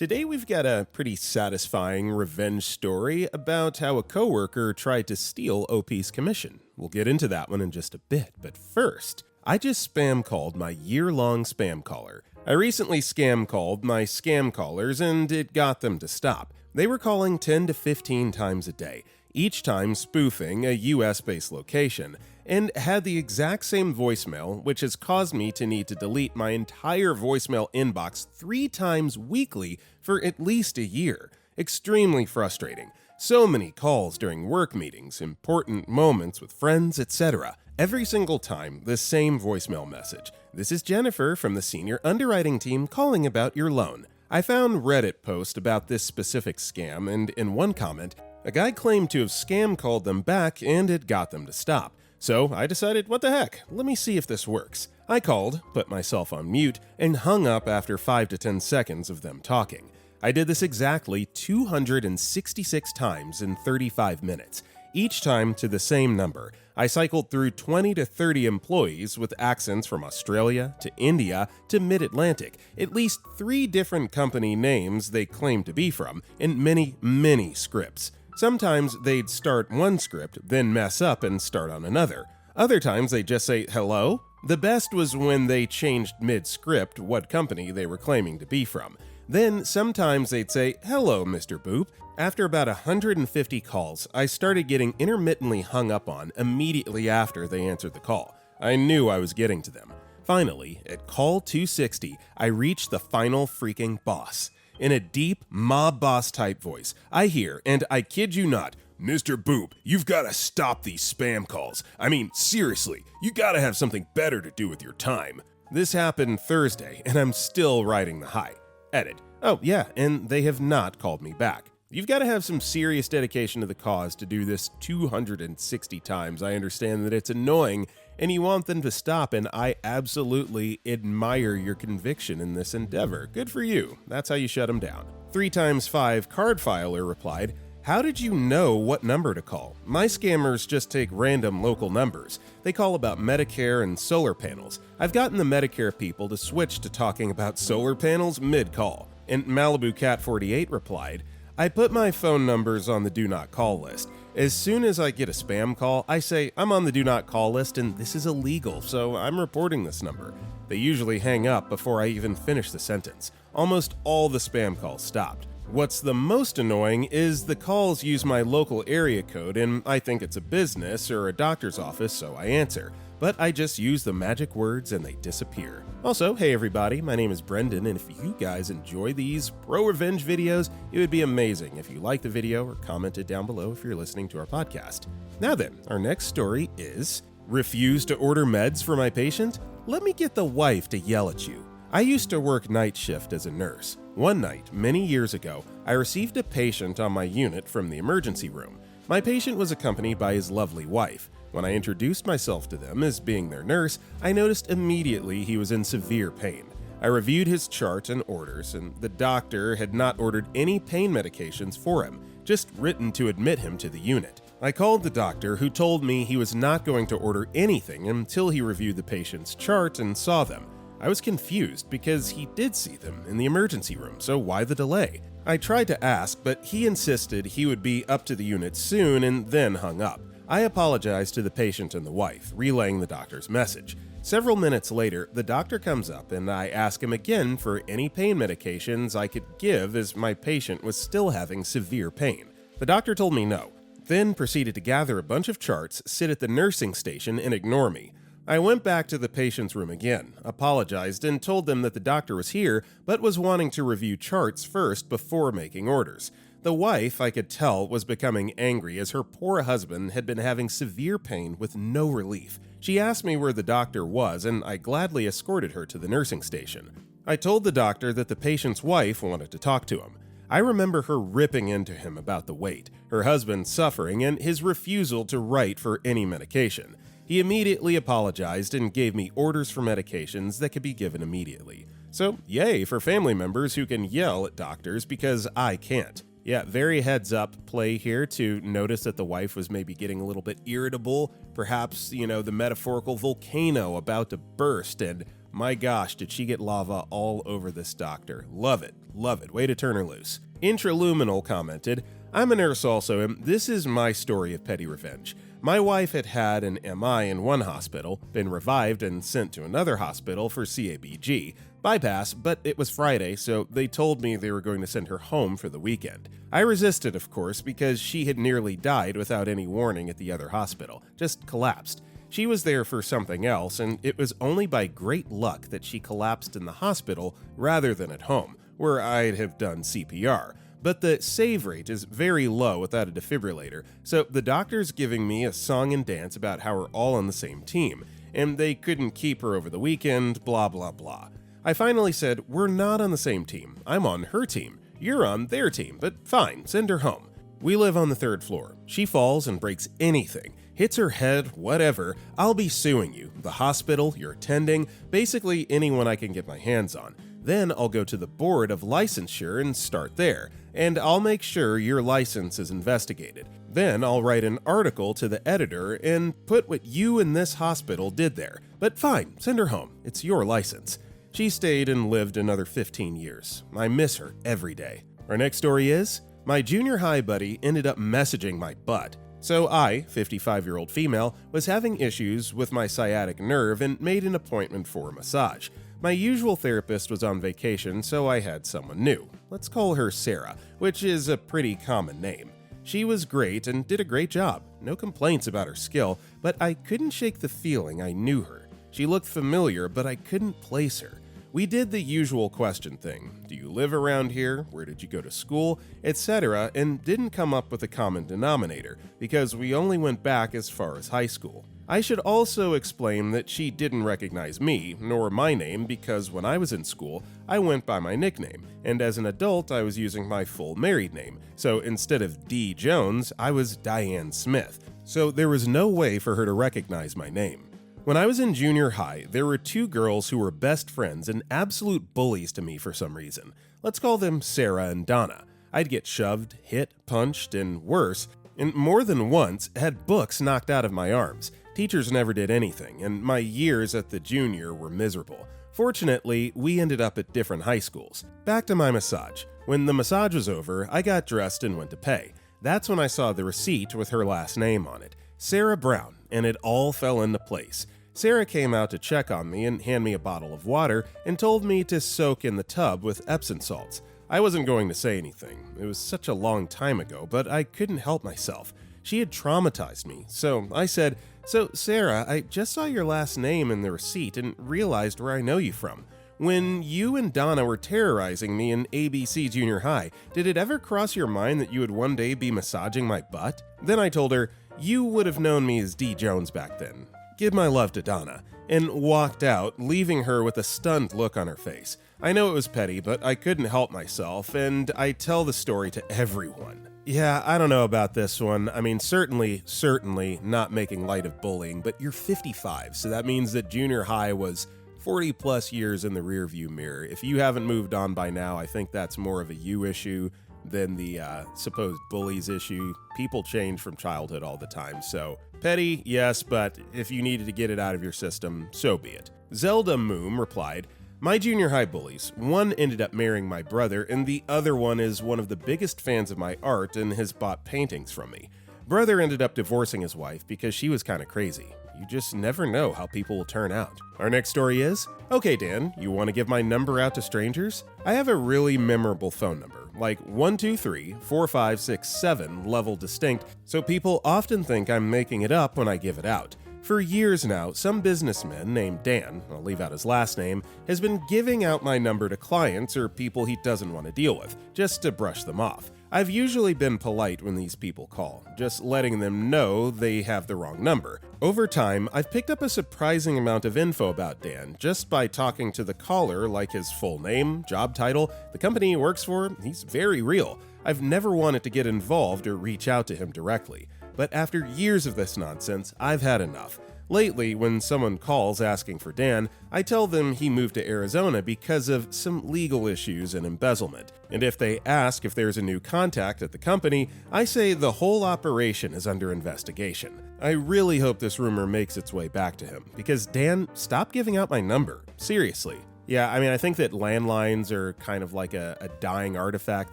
Today we've got a pretty satisfying revenge story about how a coworker tried to steal OP's commission. We'll get into that one in just a bit, but first, I just spam called my year-long spam caller. I recently scam called my scam callers and it got them to stop. They were calling 10 to 15 times a day, each time spoofing a US-based location, and had the exact same voicemail, which has caused me to need to delete my entire voicemail inbox 3 times weekly for at least a year. Extremely frustrating. So many calls during work meetings, important moments with friends, etc. Every single time, the same voicemail message. This is Jennifer from the senior underwriting team calling about your loan. I found Reddit post about this specific scam, and in one comment, a guy claimed to have scam called them back and it got them to stop. So I decided, what the heck, let me see if this works. I called, put myself on mute, and hung up after 5 to 10 seconds of them talking. I did this exactly 266 times in 35 minutes, each time to the same number. I cycled through 20 to 30 employees with accents from Australia to India to Mid-Atlantic, at least 3 different company names they claimed to be from, and many scripts. Sometimes they'd start one script, then mess up and start on another. Other times they'd just say, hello? The best was when they changed mid-script what company they were claiming to be from. Then sometimes they'd say, hello, Mr. Boop. After about 150 calls, I started getting intermittently hung up on immediately after they answered the call. I knew I was getting to them. Finally, at call 260, I reached the final freaking boss. In a deep, mob boss type voice, I hear, and I kid you not, Mr. Boop, you've got to stop these spam calls. I mean, seriously, you got to have something better to do with your time. This happened Thursday, and I'm still riding the high. Edit. Oh, yeah, and they have not called me back. You've got to have some serious dedication to the cause to do this 260 times. I understand that it's annoying, and you want them to stop, and I absolutely admire your conviction in this endeavor. Good for you. That's how you shut them down. 3x5 card filer replied, how did you know what number to call? My scammers just take random local numbers. They call about Medicare and solar panels. I've gotten the Medicare people to switch to talking about solar panels mid-call. And Malibu Cat 48 replied, I put my phone numbers on the do not call list. As soon as I get a spam call, I say, I'm on the do not call list and this is illegal, so I'm reporting this number. They usually hang up before I even finish the sentence. Almost all the spam calls stopped. What's the most annoying is the calls use my local area code and I think it's a business or a doctor's office, so I answer. But I just use the magic words and they disappear. Also, hey everybody, my name is Brendan, and if you guys enjoy these pro-revenge videos, it would be amazing if you liked the video or commented down below if you're listening to our podcast. Now then, our next story is, refuse to order meds for my patient? Let me get the wife to yell at you. I used to work night shift as a nurse. One night, many years ago, I received a patient on my unit from the emergency room. My patient was accompanied by his lovely wife. When I introduced myself to them as being their nurse, I noticed immediately he was in severe pain. I reviewed his chart and orders, and the doctor had not ordered any pain medications for him, just written to admit him to the unit. I called the doctor, who told me he was not going to order anything until he reviewed the patient's chart and saw them. I was confused because he did see them in the emergency room, so why the delay? I tried to ask, but he insisted he would be up to the unit soon and then hung up. I apologized to the patient and the wife, relaying the doctor's message. Several minutes later, the doctor comes up and I ask him again for any pain medications I could give as my patient was still having severe pain. The doctor told me no, then proceeded to gather a bunch of charts, sit at the nursing station, and ignore me. I went back to the patient's room again, apologized, and told them that the doctor was here but was wanting to review charts first before making orders. The wife, I could tell, was becoming angry as her poor husband had been having severe pain with no relief. She asked me where the doctor was, and I gladly escorted her to the nursing station. I told the doctor that the patient's wife wanted to talk to him. I remember her ripping into him about the wait, her husband suffering, and his refusal to write for any medication. He immediately apologized and gave me orders for medications that could be given immediately. So, yay for family members who can yell at doctors because I can't. Yeah, very heads up play here to notice that the wife was maybe getting a little bit irritable, perhaps, the metaphorical volcano about to burst, and My gosh, did she get lava all over this doctor. Love it. Love it. Way to turn her loose. Intraluminal commented, I'm a nurse also, and this is my story of petty revenge. My wife had had an MI in one hospital, been revived and sent to another hospital for CABG, bypass, but it was Friday, so they told me they were going to send her home for the weekend. I resisted, of course, because she had nearly died without any warning at the other hospital, just collapsed. She was there for something else, and it was only by great luck that she collapsed in the hospital rather than at home, where I'd have done CPR. But the save rate is very low without a defibrillator, so the doctor's giving me a song and dance about how we're all on the same team, and they couldn't keep her over the weekend, blah blah blah. I finally said, we're not on the same team. I'm on her team. You're on their team, but fine, send her home. We live on the 3rd floor. She falls and breaks anything, hits her head, whatever, I'll be suing you, the hospital, your attending, basically anyone I can get my hands on. Then I'll go to the board of licensure and start there, and I'll make sure your license is investigated. Then I'll write an article to the editor and put what you and this hospital did there. But fine, send her home. It's your license. She stayed and lived another 15 years. I miss her every day. Our next story is, my junior high buddy ended up messaging my butt. So I, 55-year-old female, was having issues with my sciatic nerve and made an appointment for a massage. My usual therapist was on vacation, so I had someone new. Let's call her Sarah, which is a pretty common name. She was great and did a great job. No complaints about her skill, but I couldn't shake the feeling I knew her. She looked familiar, but I couldn't place her. We did the usual question thing. Do you live around here? Where did you go to school? Etc. and didn't come up with a common denominator, because we only went back as far as high school. I should also explain that she didn't recognize me, nor my name, because when I was in school, I went by my nickname, and as an adult I was using my full married name, so instead of D. Jones, I was Diane Smith, so there was no way for her to recognize my name. When I was in junior high, there were 2 girls who were best friends and absolute bullies to me for some reason. Let's call them Sarah and Donna. I'd get shoved, hit, punched, and worse, and more than once had books knocked out of my arms. Teachers never did anything, and my years at the junior were miserable. Fortunately, we ended up at different high schools. Back to my massage. When the massage was over, I got dressed and went to pay. That's when I saw the receipt with her last name on it, Sarah Brown, and it all fell into place. Sarah came out to check on me and hand me a bottle of water and told me to soak in the tub with Epsom salts. I wasn't going to say anything. It was such a long time ago, but I couldn't help myself. She had traumatized me, so I said, "So, Sarah, I just saw your last name in the receipt and realized where I know you from. When you and Donna were terrorizing me in ABC Junior High, did it ever cross your mind that you would one day be massaging my butt?" Then I told her, "You would have known me as D. Jones back then. Give my love to Donna," and walked out, leaving her with a stunned look on her face. I know it was petty, but I couldn't help myself, and I tell the story to everyone. Yeah, I don't know about this one. I mean, certainly not making light of bullying, but you're 55, so that means that junior high was 40 plus years in the rearview mirror. If you haven't moved on by now, I think that's more of a you issue than the supposed bullies issue. People change from childhood all the time, so petty, yes, but if you needed to get it out of your system, so be it. Zelda Moom replied, "My junior high bullies, one ended up marrying my brother, and the other one is one of the biggest fans of my art and has bought paintings from me. Brother ended up divorcing his wife because she was kind of crazy. You just never know how people will turn out." Our next story is, "Okay, Dan, you want to give my number out to strangers? I have a really memorable phone number, like 123-4567 level distinct, so people often think I'm making it up when I give it out. For years now, some businessman named Dan, I'll leave out his last name, has been giving out my number to clients or people he doesn't want to deal with, just to brush them off. I've usually been polite when these people call, just letting them know they have the wrong number. Over time, I've picked up a surprising amount of info about Dan just by talking to the caller, like his full name, job title, the company he works for. He's very real. I've never wanted to get involved or reach out to him directly. But after years of this nonsense, I've had enough. Lately, when someone calls asking for Dan, I tell them he moved to Arizona because of some legal issues and embezzlement. And if they ask if there's a new contact at the company, I say the whole operation is under investigation. I really hope this rumor makes its way back to him, because Dan, stop giving out my number. Seriously. Yeah, I mean, I think that landlines are kind of like a dying artifact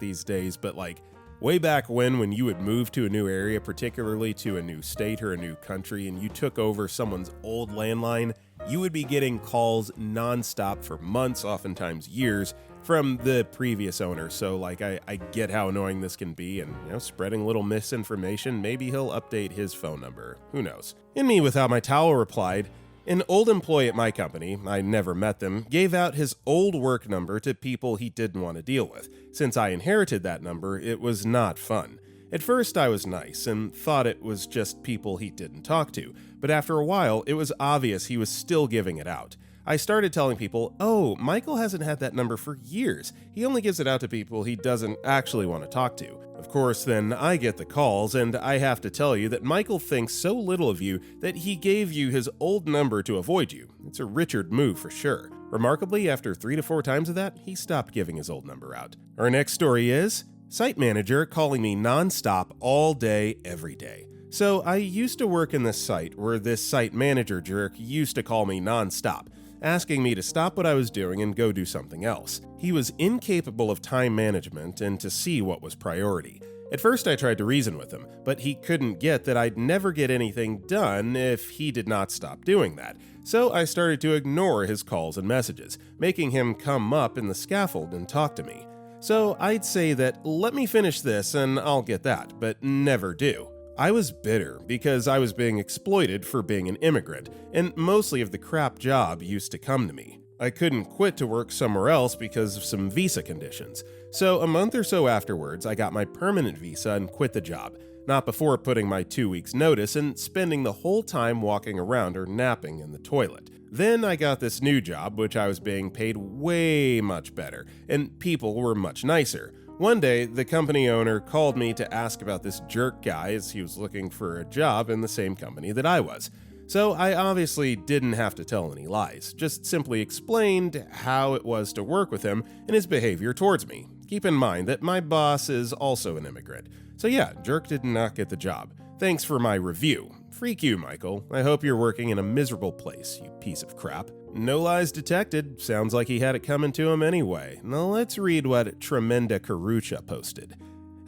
these days, but like way back when you would move to a new area, particularly to a new state or a new country, and you took over someone's old landline, you would be getting calls nonstop for months, oftentimes years, from the previous owner. So like I get how annoying this can be, and spreading little misinformation, maybe he'll update his phone number. Who knows? In Me Without My Towel replied, an old employee at my company, I never met them, gave out his old work number to people he didn't want to deal with. Since I inherited that number, it was not fun. At first I was nice and thought it was just people he didn't talk to, but after a while it was obvious he was still giving it out. I started telling people, oh, Michael hasn't had that number for years. He only gives it out to people he doesn't actually want to talk to. Of course, then I get the calls, and I have to tell you that Michael thinks so little of you that he gave you his old number to avoid you. It's a Richard move for sure. Remarkably, after 3 to 4 times of that, he stopped giving his old number out. Our next story is site manager calling me nonstop all day, every day. So I used to work in this site where this site manager jerk used to call me nonstop, asking me to stop what I was doing and go do something else. He was incapable of time management and to see what was priority. At first I tried to reason with him, but he couldn't get that I'd never get anything done if he did not stop doing that. So I started to ignore his calls and messages, making him come up in the scaffold and talk to me. So I'd say that, let me finish this and I'll get that, but never do. I was bitter because I was being exploited for being an immigrant, and mostly of the crap job used to come to me. I couldn't quit to work somewhere else because of some visa conditions. So a month or so afterwards, I got my permanent visa and quit the job, not before putting my 2 weeks notice and spending the whole time walking around or napping in the toilet. Then I got this new job, which I was being paid way much better, and people were much nicer. One day, the company owner called me to ask about this jerk guy as he was looking for a job in the same company that I was. So I obviously didn't have to tell any lies, just simply explained how it was to work with him and his behavior towards me. Keep in mind that my boss is also an immigrant. So yeah, jerk did not get the job. Thanks for my review. Freak you, Michael. I hope you're working in a miserable place, you piece of crap. No lies detected. Sounds like he had it coming to him anyway. Now let's read what Tremenda Karucha posted.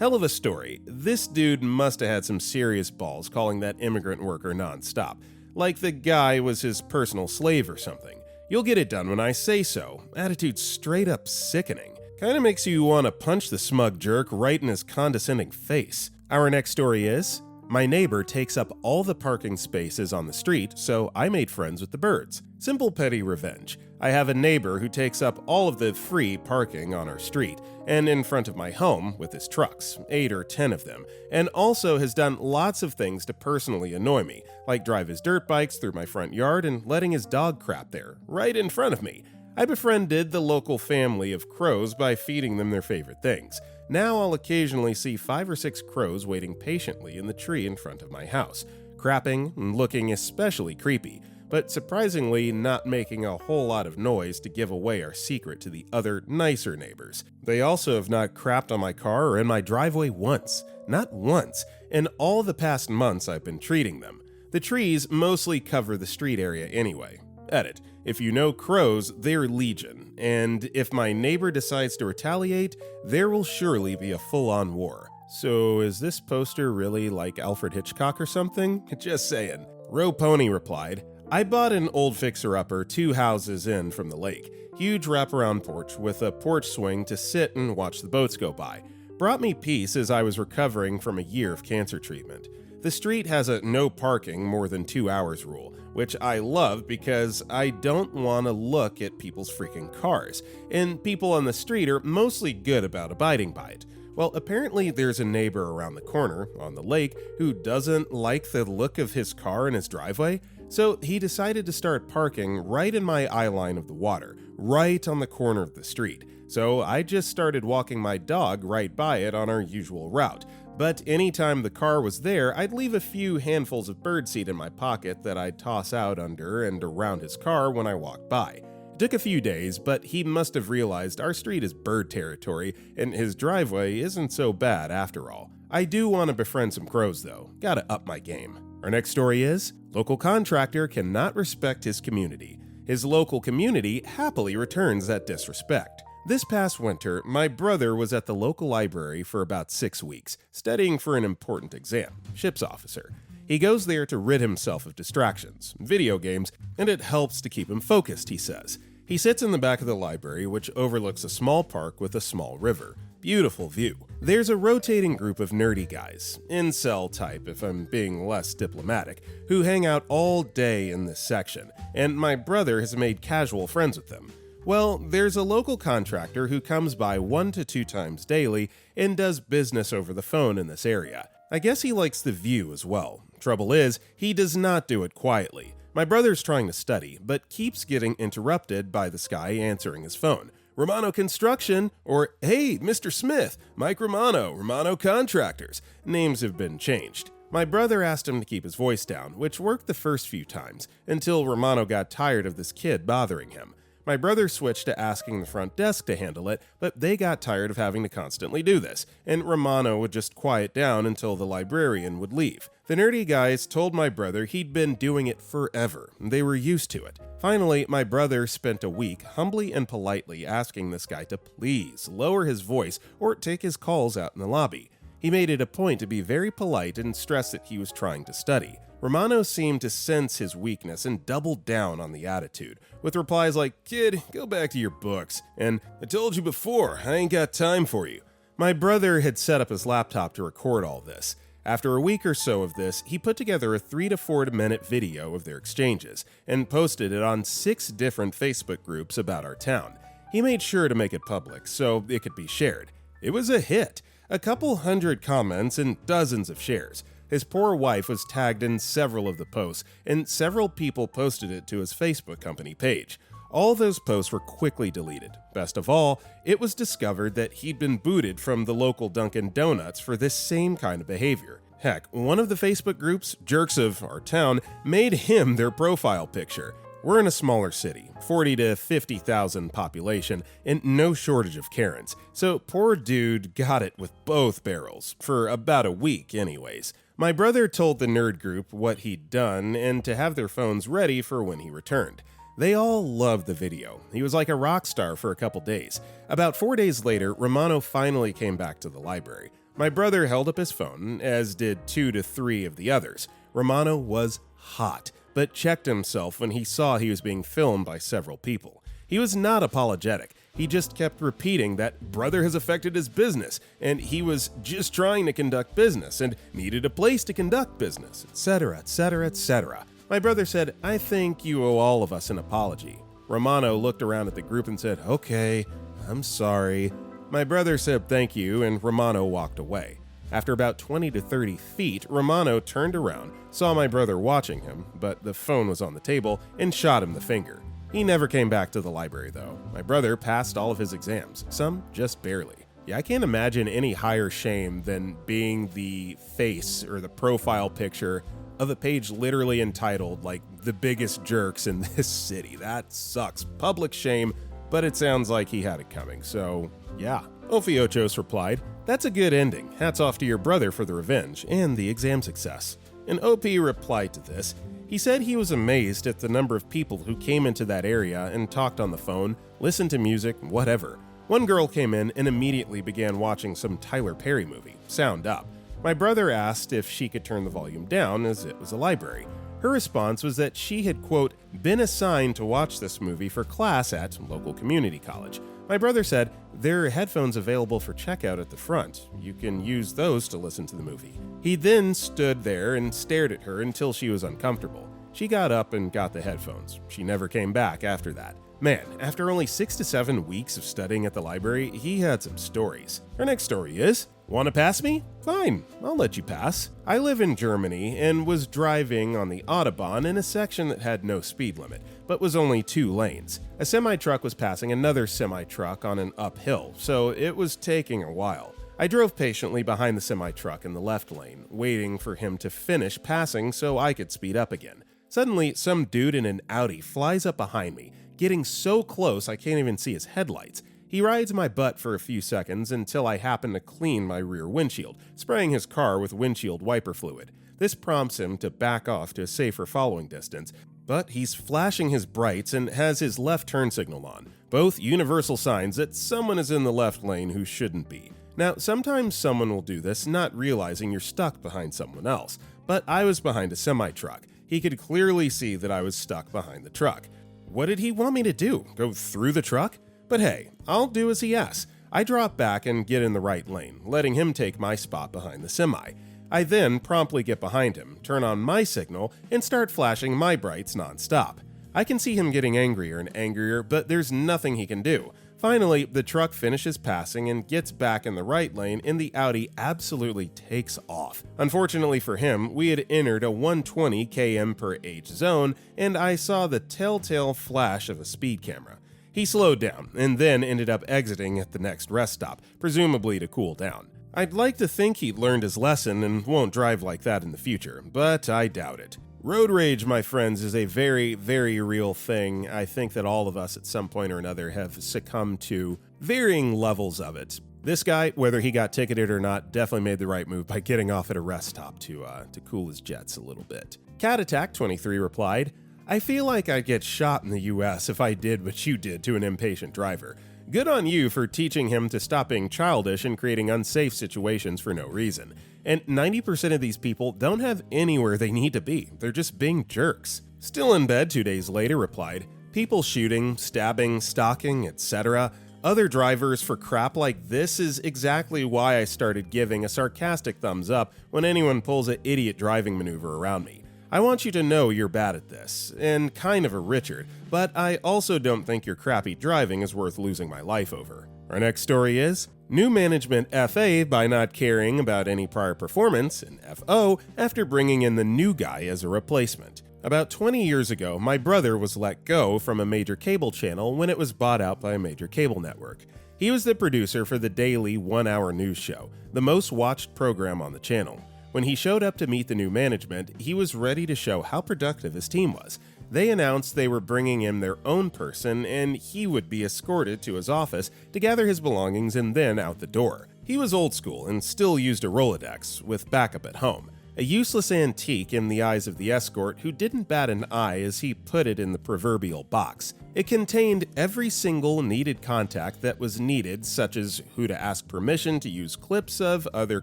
Hell of a story. This dude must have had some serious balls calling that immigrant worker nonstop. Like the guy was his personal slave or something. You'll get it done when I say so. Attitude straight up sickening. Kinda makes you want to punch the smug jerk right in his condescending face. Our next story is, my neighbor takes up all the parking spaces on the street, so I made friends with the birds. Simple petty revenge. I have a neighbor who takes up all of the free parking on our street, and in front of my home with his trucks, 8 or 10 of them, and also has done lots of things to personally annoy me, like drive his dirt bikes through my front yard and letting his dog crap there, right in front of me. I befriended the local family of crows by feeding them their favorite things. Now I'll occasionally see 5 or 6 crows waiting patiently in the tree in front of my house, crapping and looking especially creepy, but surprisingly not making a whole lot of noise to give away our secret to the other, nicer neighbors. They also have not crapped on my car or in my driveway once. Not once. In all the past months I've been treating them. The trees mostly cover the street area anyway. Edit. If you know crows, they're legion, and if my neighbor decides to retaliate, there will surely be a full-on war. So is this poster really like Alfred Hitchcock or something? Just saying. Row Pony replied, I bought an old fixer-upper 2 houses in from the lake. Huge wraparound porch with a porch swing to sit and watch the boats go by. Brought me peace as I was recovering from a year of cancer treatment. The street has a no parking more than 2 hours rule, which I love because I don't want to look at people's freaking cars, and people on the street are mostly good about abiding by it. Well, apparently there's a neighbor around the corner, on the lake, who doesn't like the look of his car in his driveway, so he decided to start parking right in my eye line of the water, right on the corner of the street. So I just started walking my dog right by it on our usual route. But anytime the car was there, I'd leave a few handfuls of birdseed in my pocket that I'd toss out under and around his car when I walked by. It took a few days, but he must have realized our street is bird territory, and his driveway isn't so bad after all. I do want to befriend some crows though, gotta up my game. Our next story is, Local Contractor cannot respect his community. His local community happily returns that disrespect. This past winter, my brother was at the local library for about 6 weeks, studying for an important exam, ship's officer. He goes there to rid himself of distractions, video games, and it helps to keep him focused, he says. He sits in the back of the library, which overlooks a small park with a small river. Beautiful view. There's a rotating group of nerdy guys, incel type if I'm being less diplomatic, who hang out all day in this section, and my brother has made casual friends with them. Well, there's a local contractor who comes by 1 to 2 times daily and does business over the phone in this area. I guess he likes the view as well. Trouble is, he does not do it quietly. My brother's trying to study, but keeps getting interrupted by this guy answering his phone. Romano Construction, or hey, Mr. Smith, Mike Romano Contractors. Names have been changed. My brother asked him to keep his voice down, which worked the first few times, until Romano got tired of this kid bothering him. My brother switched to asking the front desk to handle it, but they got tired of having to constantly do this, and Romano would just quiet down until the librarian would leave. The nerdy guys told my brother he'd been doing it forever. They were used to it. Finally, my brother spent a week humbly and politely asking this guy to please lower his voice or take his calls out in the lobby. He made it a point to be very polite and stress that he was trying to study. Romano seemed to sense his weakness and doubled down on the attitude, with replies like, "Kid, go back to your books," and "I told you before, I ain't got time for you." My brother had set up his laptop to record all this. After a week or so of this, he put together a 3 to 4 minute video of their exchanges and posted it on 6 different Facebook groups about our town. He made sure to make it public so it could be shared. It was a hit. A couple hundred comments and dozens of shares. His poor wife was tagged in several of the posts, and several people posted it to his Facebook company page. All those posts were quickly deleted. Best of all, it was discovered that he'd been booted from the local Dunkin' Donuts for this same kind of behavior. Heck, one of the Facebook groups, Jerks of Our Town, made him their profile picture. We're in a smaller city, 40 to 50,000 population, and no shortage of Karens, so poor dude got it with both barrels, for about a week anyways. My brother told the nerd group what he'd done and to have their phones ready for when he returned. They all loved the video. He was like a rock star for a couple days. About 4 days later, Romano finally came back to the library. My brother held up his phone, as did 2 to 3 of the others. Romano was hot, but checked himself when he saw he was being filmed by several people. He was not apologetic. He just kept repeating that brother has affected his business, and he was just trying to conduct business and needed a place to conduct business, etc., etc., etc. My brother said, "I think you owe all of us an apology." Romano looked around at the group and said, "Okay, I'm sorry." My brother said thank you, and Romano walked away. After about 20 to 30 feet, Romano turned around, saw my brother watching him, but the phone was on the table, and shot him the finger. He never came back to the library, though. My brother passed all of his exams, some just barely. Yeah, I can't imagine any higher shame than being the face or the profile picture of a page literally entitled, like, "The Biggest Jerks in This City." That sucks. Public shame, but it sounds like he had it coming, so yeah. Ophiochos replied, "That's a good ending. Hats off to your brother for the revenge and the exam success." And OP replied to this. He said he was amazed at the number of people who came into that area and talked on the phone, listened to music, whatever. One girl came in and immediately began watching some Tyler Perry movie, sound up. My brother asked if she could turn the volume down as it was a library. Her response was that she had, quote, been assigned to watch this movie for class at local community college. My brother said, "There are headphones available for checkout at the front. You can use those to listen to the movie." He then stood there and stared at her until she was uncomfortable. She got up and got the headphones. She never came back after that. Man, after only 6 to 7 weeks of studying at the library, he had some stories. Our next story is, "Want to pass me? Fine, I'll let you pass." I live in Germany and was driving on the Autobahn in a section that had no speed limit, but was only 2 lanes. A semi-truck was passing another semi-truck on an uphill, so it was taking a while. I drove patiently behind the semi-truck in the left lane, waiting for him to finish passing so I could speed up again. Suddenly, some dude in an Audi flies up behind me, getting so close I can't even see his headlights. He rides my butt for a few seconds until I happen to clean my rear windshield, spraying his car with windshield wiper fluid. This prompts him to back off to a safer following distance, But he's flashing his brights and has his left turn signal on, both universal signs that someone is in the left lane who shouldn't be. Now, sometimes someone will do this not realizing you're stuck behind someone else, but I was behind a semi-truck. He could clearly see that I was stuck behind the truck. What did he want me to do? Go through the truck? But hey, I'll do as he asks. I drop back and get in the right lane, letting him take my spot behind the semi. I then promptly get behind him, turn on my signal, and start flashing my brights nonstop. I can see him getting angrier and angrier, but there's nothing he can do. Finally, the truck finishes passing and gets back in the right lane, and the Audi absolutely takes off. Unfortunately for him, we had entered a 120 km/h zone, and I saw the telltale flash of a speed camera. He slowed down, and then ended up exiting at the next rest stop, presumably to cool down. I'd like to think he'd learned his lesson and won't drive like that in the future, but I doubt it. Road rage, my friends, is a very, very real thing. I think that all of us at some point or another have succumbed to varying levels of it. This guy, whether he got ticketed or not, definitely made the right move by getting off at a rest stop to cool his jets a little bit. Cat Attack 23 replied, "I feel like I'd get shot in the US if I did what you did to an impatient driver. Good on you for teaching him to stop being childish and creating unsafe situations for no reason. And 90% of these people don't have anywhere they need to be. They're just being jerks." Still in bed 2 days later replied, "People shooting, stabbing, stalking, etc. Other drivers for crap like this is exactly why I started giving a sarcastic thumbs up when anyone pulls an idiot driving maneuver around me. I want you to know you're bad at this, and kind of a Richard, but I also don't think your crappy driving is worth losing my life over." Our next story is, "New management FA by not caring about any prior performance, and FO after bringing in the new guy as a replacement." About 20 years ago, my brother was let go from a major cable channel when it was bought out by a major cable network. He was the producer for the daily 1-hour news show, the most watched program on the channel. When he showed up to meet the new management, he was ready to show how productive his team was. They announced they were bringing in their own person, and he would be escorted to his office to gather his belongings and then out the door. He was old school and still used a Rolodex, with backup at home. A useless antique in the eyes of the escort who didn't bat an eye as he put it in the proverbial box. It contained every single needed contact that was needed, such as who to ask permission to use clips of other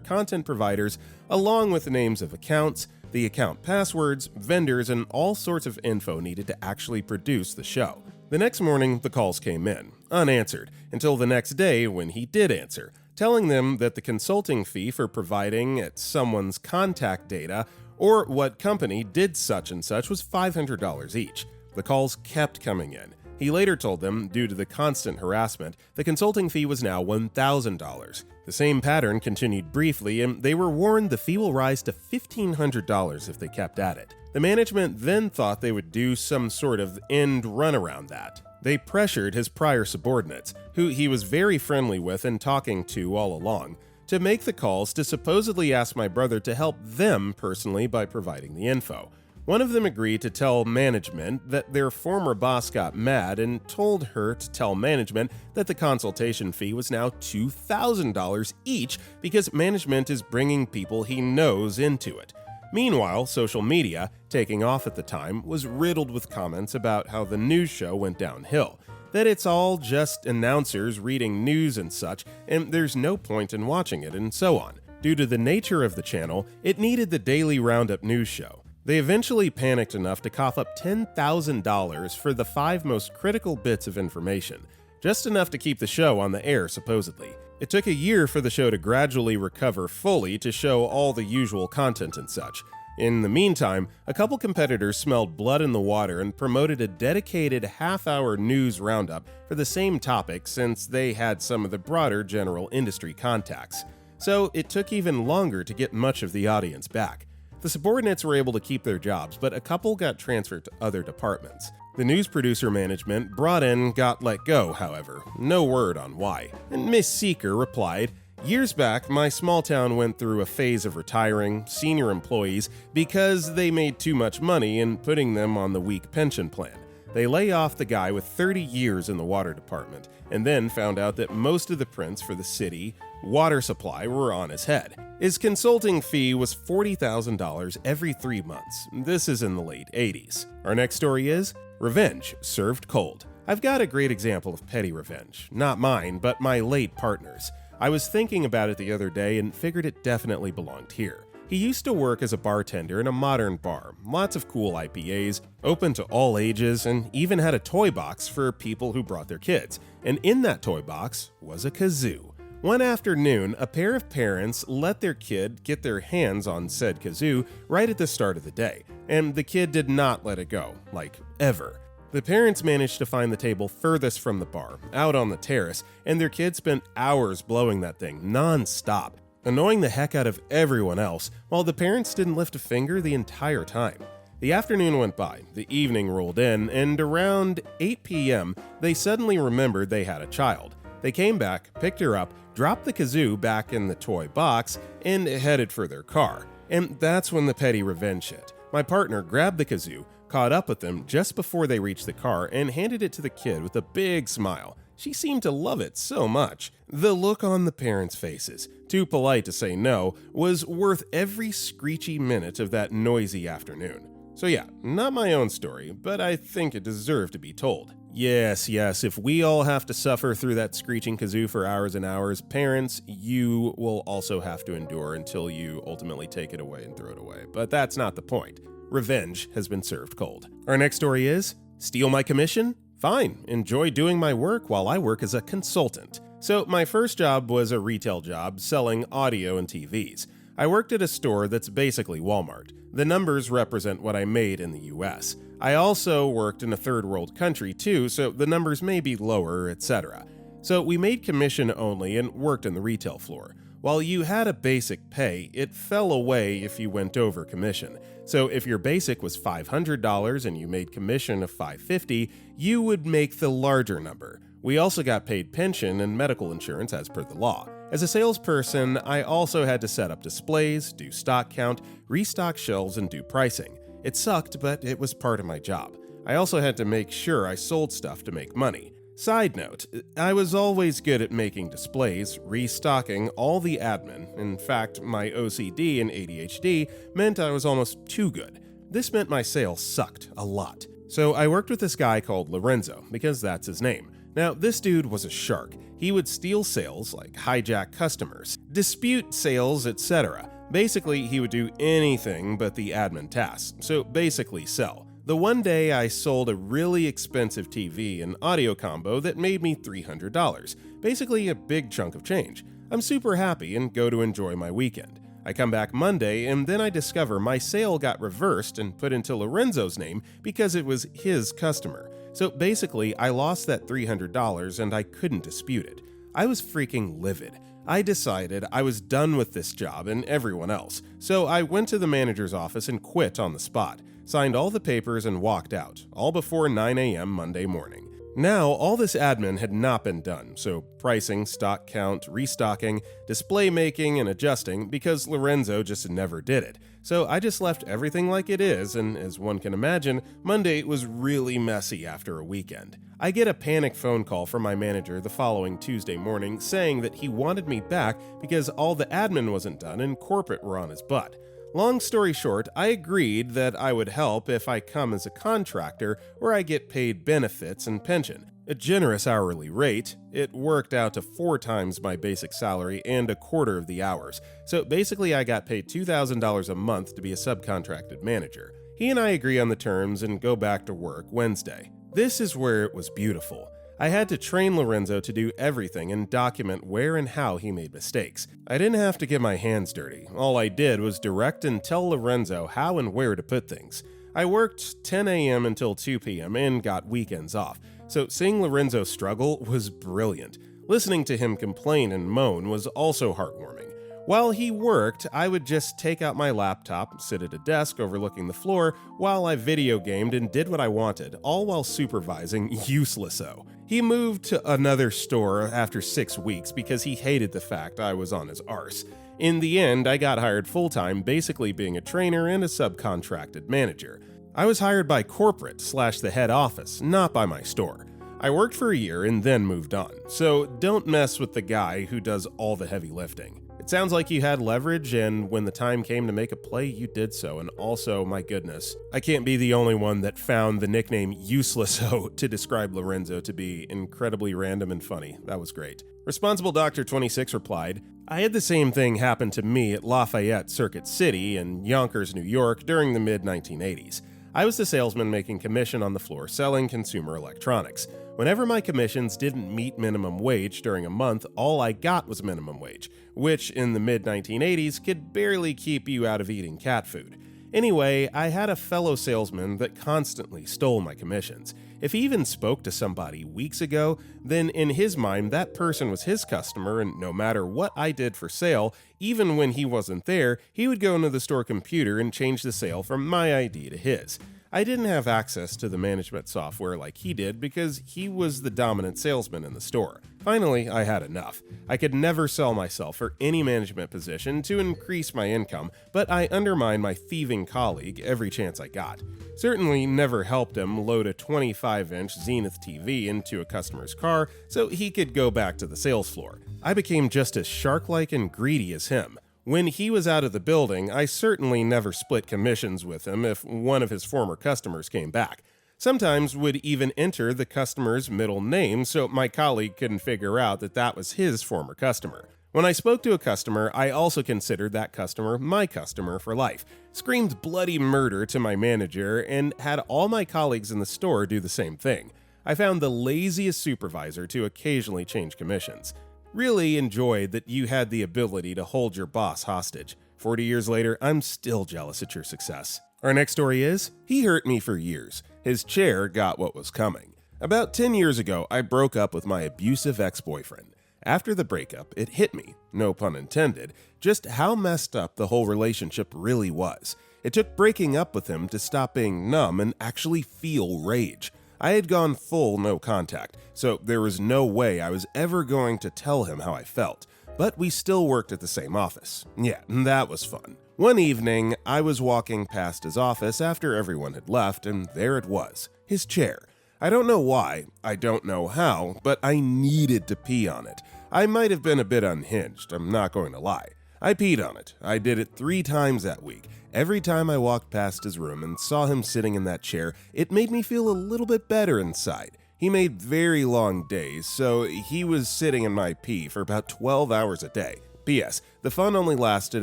content providers, along with the names of accounts, the account passwords, vendors, and all sorts of info needed to actually produce the show. The next morning, the calls came in, unanswered, until the next day when he did answer, telling them that the consulting fee for providing someone's contact data or what company did such and such was $500 each. The calls kept coming in. He later told them, due to the constant harassment, the consulting fee was now $1,000. The same pattern continued briefly, and they were warned the fee will rise to $1,500 if they kept at it. The management then thought they would do some sort of end run around that. They pressured his prior subordinates, who he was very friendly with and talking to all along, to make the calls to supposedly ask my brother to help them personally by providing the info. One of them agreed to tell management that their former boss got mad and told her to tell management that the consultation fee was now $2,000 each because management is bringing people he knows into it. Meanwhile, social media, taking off at the time, was riddled with comments about how the news show went downhill, that it's all just announcers reading news and such, and there's no point in watching it, and so on. Due to the nature of the channel, it needed the daily roundup news show. They eventually panicked enough to cough up $10,000 for the 5 most critical bits of information, just enough to keep the show on the air supposedly. It took a year for the show to gradually recover fully to show all the usual content and such. In the meantime, a couple competitors smelled blood in the water and promoted a dedicated half-hour news roundup for the same topic since they had some of the broader general industry contacts. So it took even longer to get much of the audience back. The subordinates were able to keep their jobs, but a couple got transferred to other departments. The news producer management brought in got let go, however. No word on why. And Miss Seeker replied, "Years back, my small town went through a phase of retiring senior employees because they made too much money and putting them on the weak pension plan. They lay off the guy with 30 years in the water department, and then found out that most of the prints for the city water supply were on his head. His consulting fee was $40,000 every 3 months. This is in the late 80s. Our next story is Revenge Served Cold. I've got a great example of petty revenge. Not mine, but my late partner's. I was thinking about it the other day and figured it definitely belonged here. He used to work as a bartender in a modern bar, lots of cool IPAs, open to all ages, and even had a toy box for people who brought their kids. And in that toy box was a kazoo. One afternoon, a pair of parents let their kid get their hands on said kazoo right at the start of the day, and the kid did not let it go, like ever. The parents managed to find the table furthest from the bar, out on the terrace, and their kid spent hours blowing that thing nonstop, annoying the heck out of everyone else, while the parents didn't lift a finger the entire time. The afternoon went by, the evening rolled in, and around 8 p.m., they suddenly remembered they had a child. They came back, picked her up, dropped the kazoo back in the toy box, and headed for their car. And that's when the petty revenge hit. My partner grabbed the kazoo, caught up with them just before they reached the car, and handed it to the kid with a big smile. She seemed to love it so much. The look on the parents' faces, too polite to say no, was worth every screechy minute of that noisy afternoon. So yeah, not my own story, but I think it deserved to be told. Yes, if we all have to suffer through that screeching kazoo for hours and hours, parents, you will also have to endure until you ultimately take it away and throw it away. But that's not the point. Revenge has been served cold. Our next story is, steal my commission? Fine, enjoy doing my work while I work as a consultant. So my first job was a retail job selling audio and TVs. I worked at a store that's basically Walmart. The numbers represent what I made in the US. I also worked in a third world country too, so the numbers may be lower, etc. So we made commission only and worked in the retail floor. While you had a basic pay, it fell away if you went over commission. So if your basic was $500 and you made commission of $550, you would make the larger number. We also got paid pension and medical insurance as per the law. As a salesperson, I also had to set up displays, do stock count, restock shelves, and do pricing. It sucked, but it was part of my job. I also had to make sure I sold stuff to make money. Side note, I was always good at making displays, restocking, all the admin. In fact, my OCD and ADHD meant I was almost too good. This meant my sales sucked a lot. So I worked with this guy called Lorenzo, because that's his name. Now, this dude was a shark. He would steal sales, like hijack customers, dispute sales, etc. Basically, he would do anything but the admin tasks, so basically sell. The one day I sold a really expensive TV and audio combo that made me $300, basically a big chunk of change. I'm super happy and go to enjoy my weekend. I come back Monday and then I discover my sale got reversed and put into Lorenzo's name because it was his customer. So basically, I lost that $300 and I couldn't dispute it. I was freaking livid. I decided I was done with this job and everyone else, so I went to the manager's office and quit on the spot. Signed all the papers and walked out, all before 9 a.m. Monday morning. Now, all this admin had not been done, so pricing, stock count, restocking, display making, and adjusting, because Lorenzo just never did it. So I just left everything like it is, and as one can imagine, Monday was really messy after a weekend. I get a panic phone call from my manager the following Tuesday morning saying that he wanted me back because all the admin wasn't done and corporate were on his butt. Long story short, I agreed that I would help if I come as a contractor where I get paid benefits and pension. A generous hourly rate. It worked out to 4 times my basic salary and a quarter of the hours. So basically I got paid $2,000 a month to be a subcontracted manager. He and I agree on the terms and go back to work Wednesday. This is where it was beautiful. I had to train Lorenzo to do everything and document where and how he made mistakes. I didn't have to get my hands dirty. All I did was direct and tell Lorenzo how and where to put things. I worked 10 a.m. until 2 p.m. and got weekends off, so seeing Lorenzo struggle was brilliant. Listening to him complain and moan was also heartwarming. While he worked, I would just take out my laptop, sit at a desk overlooking the floor, while I video gamed and did what I wanted, all while supervising useless-o. He moved to another store after 6 weeks because he hated the fact I was on his arse. In the end, I got hired full-time, basically being a trainer and a subcontracted manager. I was hired by corporate / the head office, not by my store. I worked for a year and then moved on, so don't mess with the guy who does all the heavy lifting. It sounds like you had leverage, and when the time came to make a play, you did so. And also, my goodness, I can't be the only one that found the nickname Useless-O to describe Lorenzo to be incredibly random and funny. That was great. Responsible Doctor 26 replied, I had the same thing happen to me at Lafayette Circuit City in Yonkers, New York during the mid-1980s. I was the salesman making commission on the floor selling consumer electronics. Whenever my commissions didn't meet minimum wage during a month, all I got was minimum wage, which in the mid-1980s could barely keep you out of eating cat food. Anyway, I had a fellow salesman that constantly stole my commissions. If he even spoke to somebody weeks ago, then in his mind that person was his customer, and no matter what I did for sale, even when he wasn't there, he would go into the store computer and change the sale from my ID to his. I didn't have access to the management software like he did because he was the dominant salesman in the store. Finally, I had enough. I could never sell myself for any management position to increase my income, but I undermined my thieving colleague every chance I got. Certainly never helped him load a 25-inch Zenith TV into a customer's car so he could go back to the sales floor. I became just as shark-like and greedy as him. When he was out of the building, I certainly never split commissions with him if one of his former customers came back. Sometimes would even enter the customer's middle name so my colleague couldn't figure out that that was his former customer. When I spoke to a customer, I also considered that customer my customer for life, screamed bloody murder to my manager, and had all my colleagues in the store do the same thing. I found the laziest supervisor to occasionally change commissions. Really enjoyed that you had the ability to hold your boss hostage. 40 years later, I'm still jealous at your success. Our next story is, he hurt me for years. His chair got what was coming. About 10 years ago, I broke up with my abusive ex-boyfriend. After the breakup, it hit me, no pun intended, just how messed up the whole relationship really was. It took breaking up with him to stop being numb and actually feel rage. I had gone full no contact, so there was no way I was ever going to tell him how I felt. But we still worked at the same office. Yeah, that was fun. One evening, I was walking past his office after everyone had left, and there it was, his chair. I don't know why, I don't know how, but I needed to pee on it. I might have been a bit unhinged, I'm not going to lie. I peed on it. I did it 3 times that week. Every time I walked past his room and saw him sitting in that chair, it made me feel a little bit better inside. He made very long days, so he was sitting in my pee for about 12 hours a day. P.S. The fun only lasted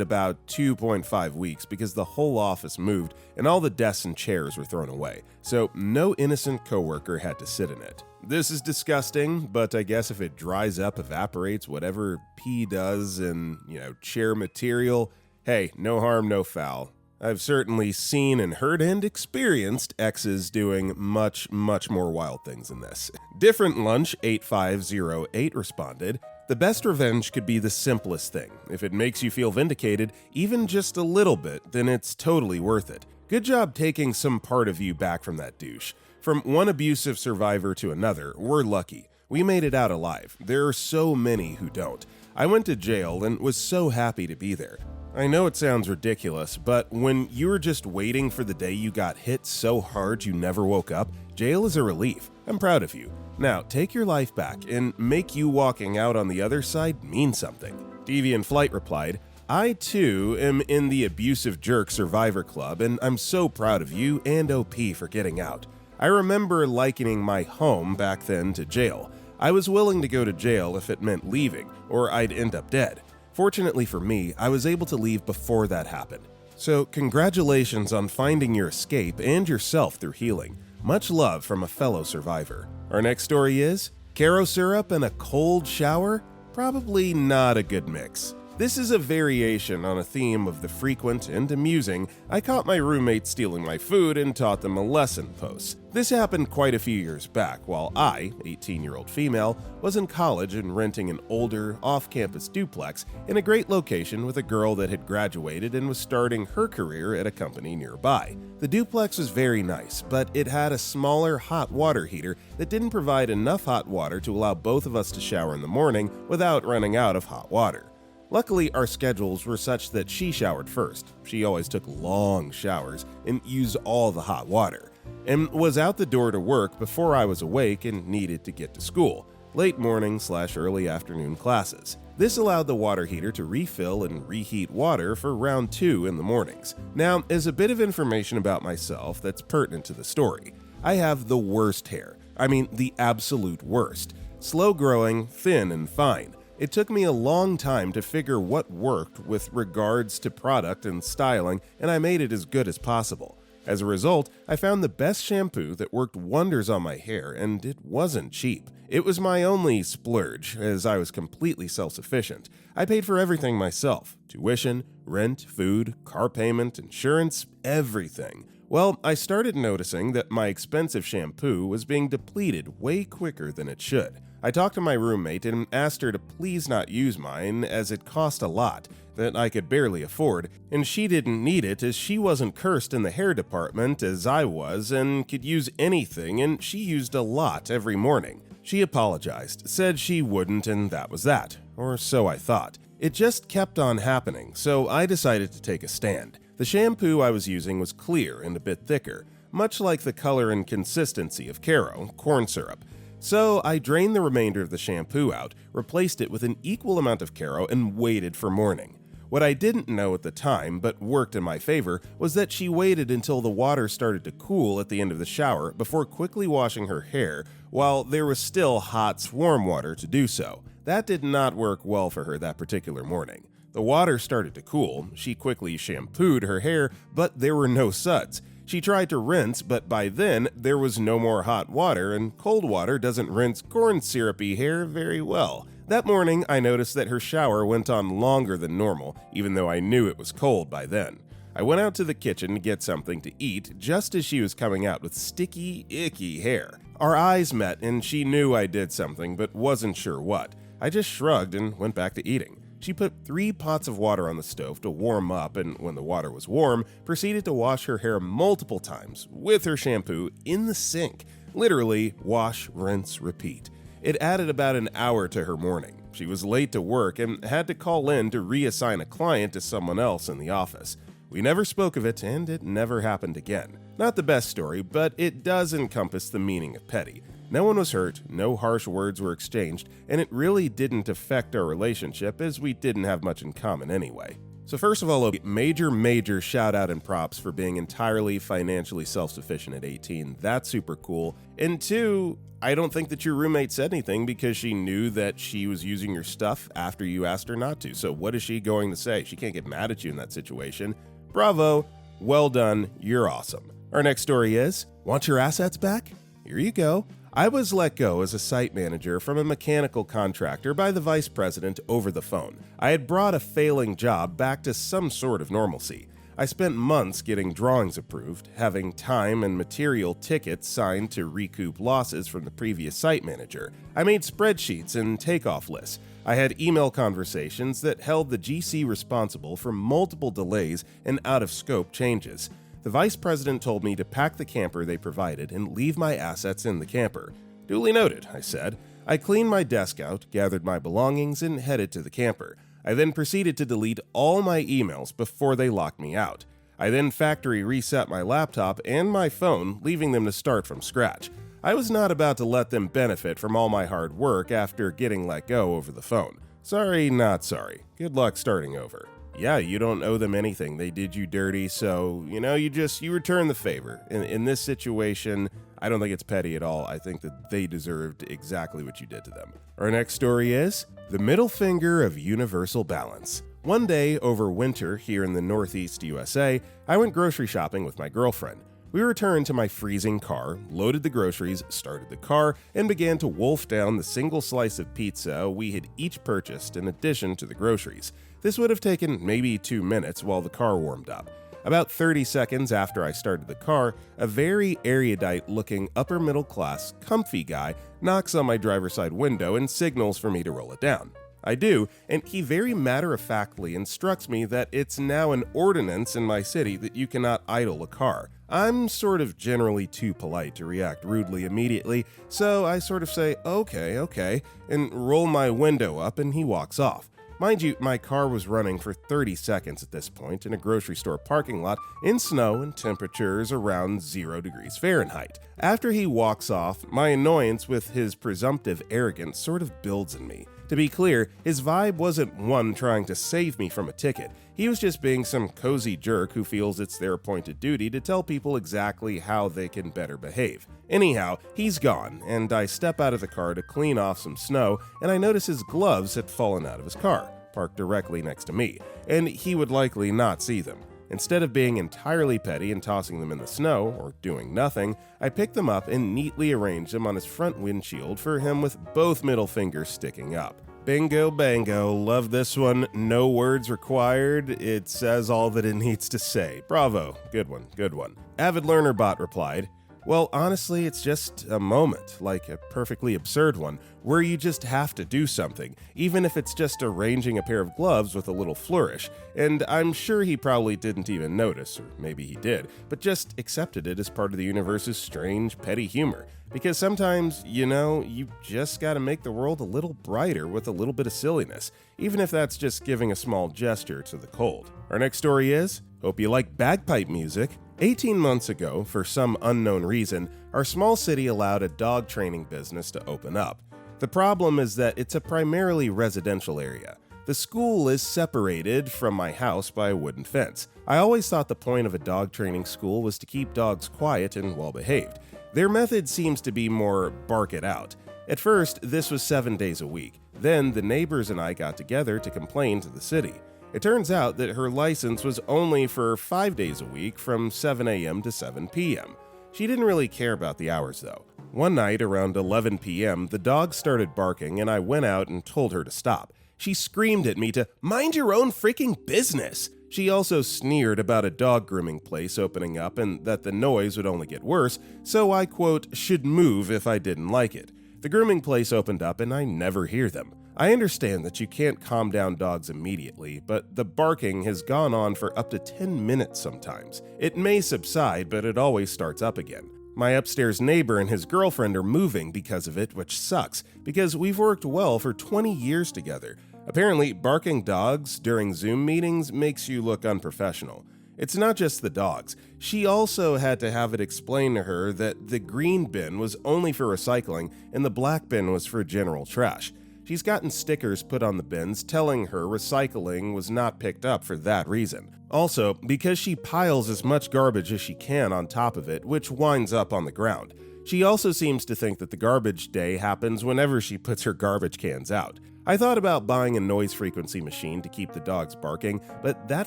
about 2.5 weeks because the whole office moved and all the desks and chairs were thrown away, so no innocent coworker had to sit in it. This is disgusting, but I guess if it dries up, evaporates, whatever pee does and, chair material, hey, no harm, no foul. I've certainly seen and heard and experienced exes doing much, much more wild things than this. Different Lunch 8508 responded, the best revenge could be the simplest thing. If it makes you feel vindicated, even just a little bit, then it's totally worth it. Good job taking some part of you back from that douche. From one abusive survivor to another, we're lucky. We made it out alive. There are so many who don't. I went to jail and was so happy to be there. I know it sounds ridiculous, but when you were just waiting for the day you got hit so hard you never woke up, jail is a relief. I'm proud of you. Now, take your life back and make you walking out on the other side mean something. Deviant Flight replied, I too am in the Abusive Jerk Survivor Club, and I'm so proud of you and OP for getting out. I remember likening my home back then to jail. I was willing to go to jail if it meant leaving, or I'd end up dead. Fortunately for me, I was able to leave before that happened. So congratulations on finding your escape and yourself through healing. Much love from a fellow survivor. Our next story is, Karo Syrup and a cold shower? Probably not a good mix. This is a variation on a theme of the frequent and amusing I caught my roommate stealing my food and taught them a lesson posts. This happened quite a few years back while I, 18-year-old female, was in college and renting an older, off-campus duplex in a great location with a girl that had graduated and was starting her career at a company nearby. The duplex was very nice, but it had a smaller hot water heater that didn't provide enough hot water to allow both of us to shower in the morning without running out of hot water. Luckily, our schedules were such that she showered first. She always took long showers and used all the hot water. and was out the door to work before I was awake and needed to get to school, late morning/early afternoon classes. This allowed the water heater to refill and reheat water for round 2 in the mornings. Now, as a bit of information about myself that's pertinent to the story, I have the worst hair. I mean, the absolute worst. Slow growing, thin and fine. It took me a long time to figure what worked with regards to product and styling, and I made it as good as possible. As a result, I found the best shampoo that worked wonders on my hair, and it wasn't cheap. It was my only splurge, as I was completely self-sufficient. I paid for everything myself: tuition, rent, food, car payment, insurance, everything. Well, I started noticing that my expensive shampoo was being depleted way quicker than it should. I talked to my roommate and asked her to please not use mine, as it cost a lot that I could barely afford, and she didn't need it as she wasn't cursed in the hair department as I was and could use anything, and she used a lot every morning. She apologized, said she wouldn't, and that was that. Or so I thought. It just kept on happening, so I decided to take a stand. The shampoo I was using was clear and a bit thicker, much like the color and consistency of Karo corn syrup. So I drained the remainder of the shampoo out, replaced it with an equal amount of Karo, and waited for morning. What I didn't know at the time, but worked in my favor, was that she waited until the water started to cool at the end of the shower before quickly washing her hair, while there was still hot, warm water to do so. That did not work well for her that particular morning. The water started to cool, she quickly shampooed her hair, but there were no suds. She tried to rinse, but by then, there was no more hot water, and cold water doesn't rinse corn syrupy hair very well. That morning, I noticed that her shower went on longer than normal, even though I knew it was cold by then. I went out to the kitchen to get something to eat just as she was coming out with sticky, icky hair. Our eyes met, and she knew I did something, but wasn't sure what. I just shrugged and went back to eating. She put 3 pots of water on the stove to warm up, and when the water was warm, proceeded to wash her hair multiple times with her shampoo in the sink. Literally, wash, rinse, repeat. It added about an hour to her morning. She was late to work and had to call in to reassign a client to someone else in the office. We never spoke of it, and it never happened again. Not the best story, but it does encompass the meaning of petty. No one was hurt, no harsh words were exchanged, and it really didn't affect our relationship as we didn't have much in common anyway. So first of all, a major shout out and props for being entirely financially self-sufficient at 18. That's super cool. And 2, I don't think that your roommate said anything because she knew that she was using your stuff after you asked her not to. So what is she going to say? She can't get mad at you in that situation. Bravo. Well done. You're awesome. Our next story is, want your assets back? Here you go. I was let go as a site manager from a mechanical contractor by the vice president over the phone. I had brought a failing job back to some sort of normalcy. I spent months getting drawings approved, having time and material tickets signed to recoup losses from the previous site manager. I made spreadsheets and takeoff lists. I had email conversations that held the GC responsible for multiple delays and out-of-scope changes. The vice president told me to pack the camper they provided and leave my assets in the camper. Duly noted, I said. I cleaned my desk out, gathered my belongings, and headed to the camper. I then proceeded to delete all my emails before they locked me out. I then factory reset my laptop and my phone, leaving them to start from scratch. I was not about to let them benefit from all my hard work after getting let go over the phone. Sorry, not sorry. Good luck starting over. Yeah, you don't owe them anything. They did you dirty, so, you return the favor. In this situation, I don't think it's petty at all. I think that they deserved exactly what you did to them. Our next story is the middle finger of universal balance. One day over winter here in the Northeast USA, I went grocery shopping with my girlfriend. We returned to my freezing car, loaded the groceries, started the car, and began to wolf down the single slice of pizza we had each purchased in addition to the groceries. This would have taken maybe 2 minutes while the car warmed up. About 30 seconds after I started the car, a very erudite-looking upper-middle-class, comfy guy knocks on my driver's side window and signals for me to roll it down. I do, and he very matter-of-factly instructs me that it's now an ordinance in my city that you cannot idle a car. I'm sort of generally too polite to react rudely immediately, so I sort of say, okay, and roll my window up, and he walks off. Mind you, my car was running for 30 seconds at this point in a grocery store parking lot in snow and temperatures around 0 degrees Fahrenheit. After he walks off, my annoyance with his presumptive arrogance sort of builds in me. To be clear, his vibe wasn't one trying to save me from a ticket. He was just being some cozy jerk who feels it's their appointed duty to tell people exactly how they can better behave. Anyhow, he's gone, and I step out of the car to clean off some snow, and I notice his gloves had fallen out of his car, parked directly next to me, and he would likely not see them. Instead of being entirely petty and tossing them in the snow, or doing nothing, I picked them up and neatly arranged them on his front windshield for him with both middle fingers sticking up. Bingo bango, love this one, no words required, it says all that it needs to say. Bravo, good one, good one. Avid Learner Bot replied, well, honestly, it's just a moment, like a perfectly absurd one, where you just have to do something, even if it's just arranging a pair of gloves with a little flourish. And I'm sure he probably didn't even notice, or maybe he did, but just accepted it as part of the universe's strange, petty humor. Because sometimes, you just gotta make the world a little brighter with a little bit of silliness, even if that's just giving a small gesture to the cold. Our next story is, hope you like bagpipe music. 18 months ago, for some unknown reason, our small city allowed a dog training business to open up. The problem is that it's a primarily residential area. The school is separated from my house by a wooden fence. I always thought the point of a dog training school was to keep dogs quiet and well-behaved. Their method seems to be more bark it out. At first, this was 7 days a week. Then the neighbors and I got together to complain to the city. It turns out that her license was only for 5 days a week from 7 a.m. to 7 p.m. She didn't really care about the hours though. One night around 11 p.m., the dog started barking and I went out and told her to stop. She screamed at me to mind your own freaking business. She also sneered about a dog grooming place opening up and that the noise would only get worse, so I, quote, should move if I didn't like it. The grooming place opened up and I never hear them. I understand that you can't calm down dogs immediately, but the barking has gone on for up to 10 minutes sometimes. It may subside, but it always starts up again. My upstairs neighbor and his girlfriend are moving because of it, which sucks, because we've worked well for 20 years together. Apparently, barking dogs during Zoom meetings makes you look unprofessional. It's not just the dogs. She also had to have it explained to her that the green bin was only for recycling and the black bin was for general trash. She's gotten stickers put on the bins telling her recycling was not picked up for that reason. Also, because she piles as much garbage as she can on top of it, which winds up on the ground. She also seems to think that the garbage day happens whenever she puts her garbage cans out. I thought about buying a noise frequency machine to keep the dogs barking, but that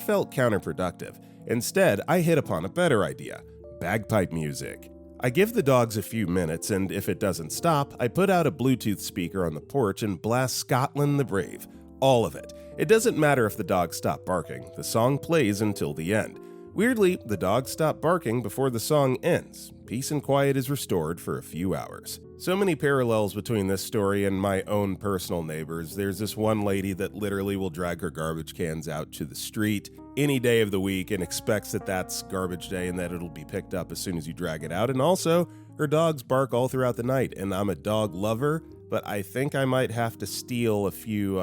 felt counterproductive. Instead, I hit upon a better idea: bagpipe music. I give the dogs a few minutes, and if it doesn't stop, I put out a Bluetooth speaker on the porch and blast Scotland the Brave. All of it. It doesn't matter if the dogs stop barking, the song plays until the end. Weirdly, the dogs stop barking before the song ends. Peace and quiet is restored for a few hours. So many parallels between this story and my own personal neighbors. There's this one lady that literally will drag her garbage cans out to the street any day of the week and expects that that's garbage day and that it'll be picked up as soon as you drag it out. And also, her dogs bark all throughout the night, and I'm a dog lover, but I think I might have to steal a few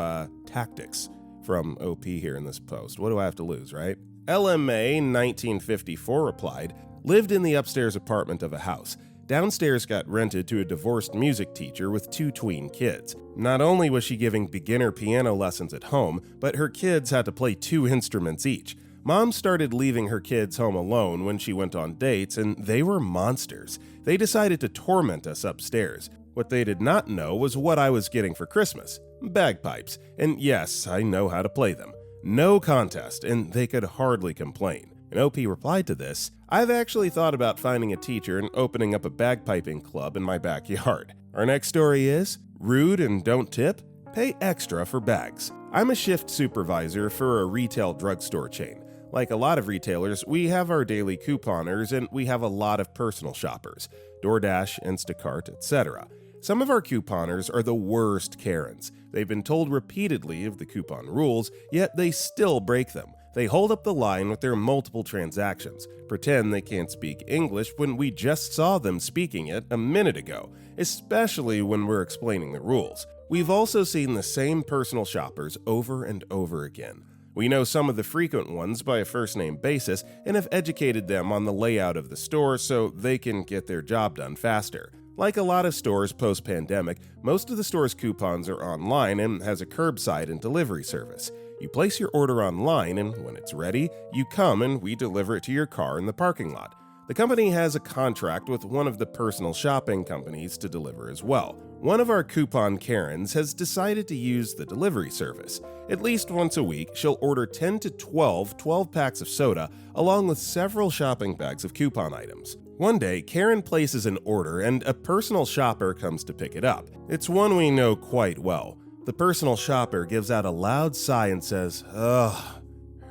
tactics from OP here in this post. What do I have to lose, right? LMA 1954 replied, lived in the upstairs apartment of a house. Downstairs got rented to a divorced music teacher with 2 tween kids. Not only was she giving beginner piano lessons at home, but her kids had to play 2 instruments each. Mom started leaving her kids home alone when she went on dates, and they were monsters. They decided to torment us upstairs. What they did not know was what I was getting for Christmas: bagpipes. And yes, I know how to play them. No contest, and they could hardly complain. And OP replied to this, I've actually thought about finding a teacher and opening up a bagpiping club in my backyard. Our next story is, rude and don't tip? Pay extra for bags. I'm a shift supervisor for a retail drugstore chain. Like a lot of retailers, we have our daily couponers and we have a lot of personal shoppers, DoorDash, Instacart, etc. Some of our couponers are the worst Karens. They've been told repeatedly of the coupon rules, yet they still break them. They hold up the line with their multiple transactions, pretend they can't speak English when we just saw them speaking it a minute ago, especially when we're explaining the rules. We've also seen the same personal shoppers over and over again. We know some of the frequent ones by a first-name basis and have educated them on the layout of the store so they can get their job done faster. Like a lot of stores post-pandemic, most of the store's coupons are online and has a curbside and delivery service. You place your order online, and when it's ready, you come and we deliver it to your car in the parking lot. The company has a contract with one of the personal shopping companies to deliver as well. One of our coupon Karens has decided to use the delivery service. At least once a week, she'll order 10 to 12 12-packs of soda, along with several shopping bags of coupon items. One day, Karen places an order and a personal shopper comes to pick it up. It's one we know quite well. The personal shopper gives out a loud sigh and says, "Ugh,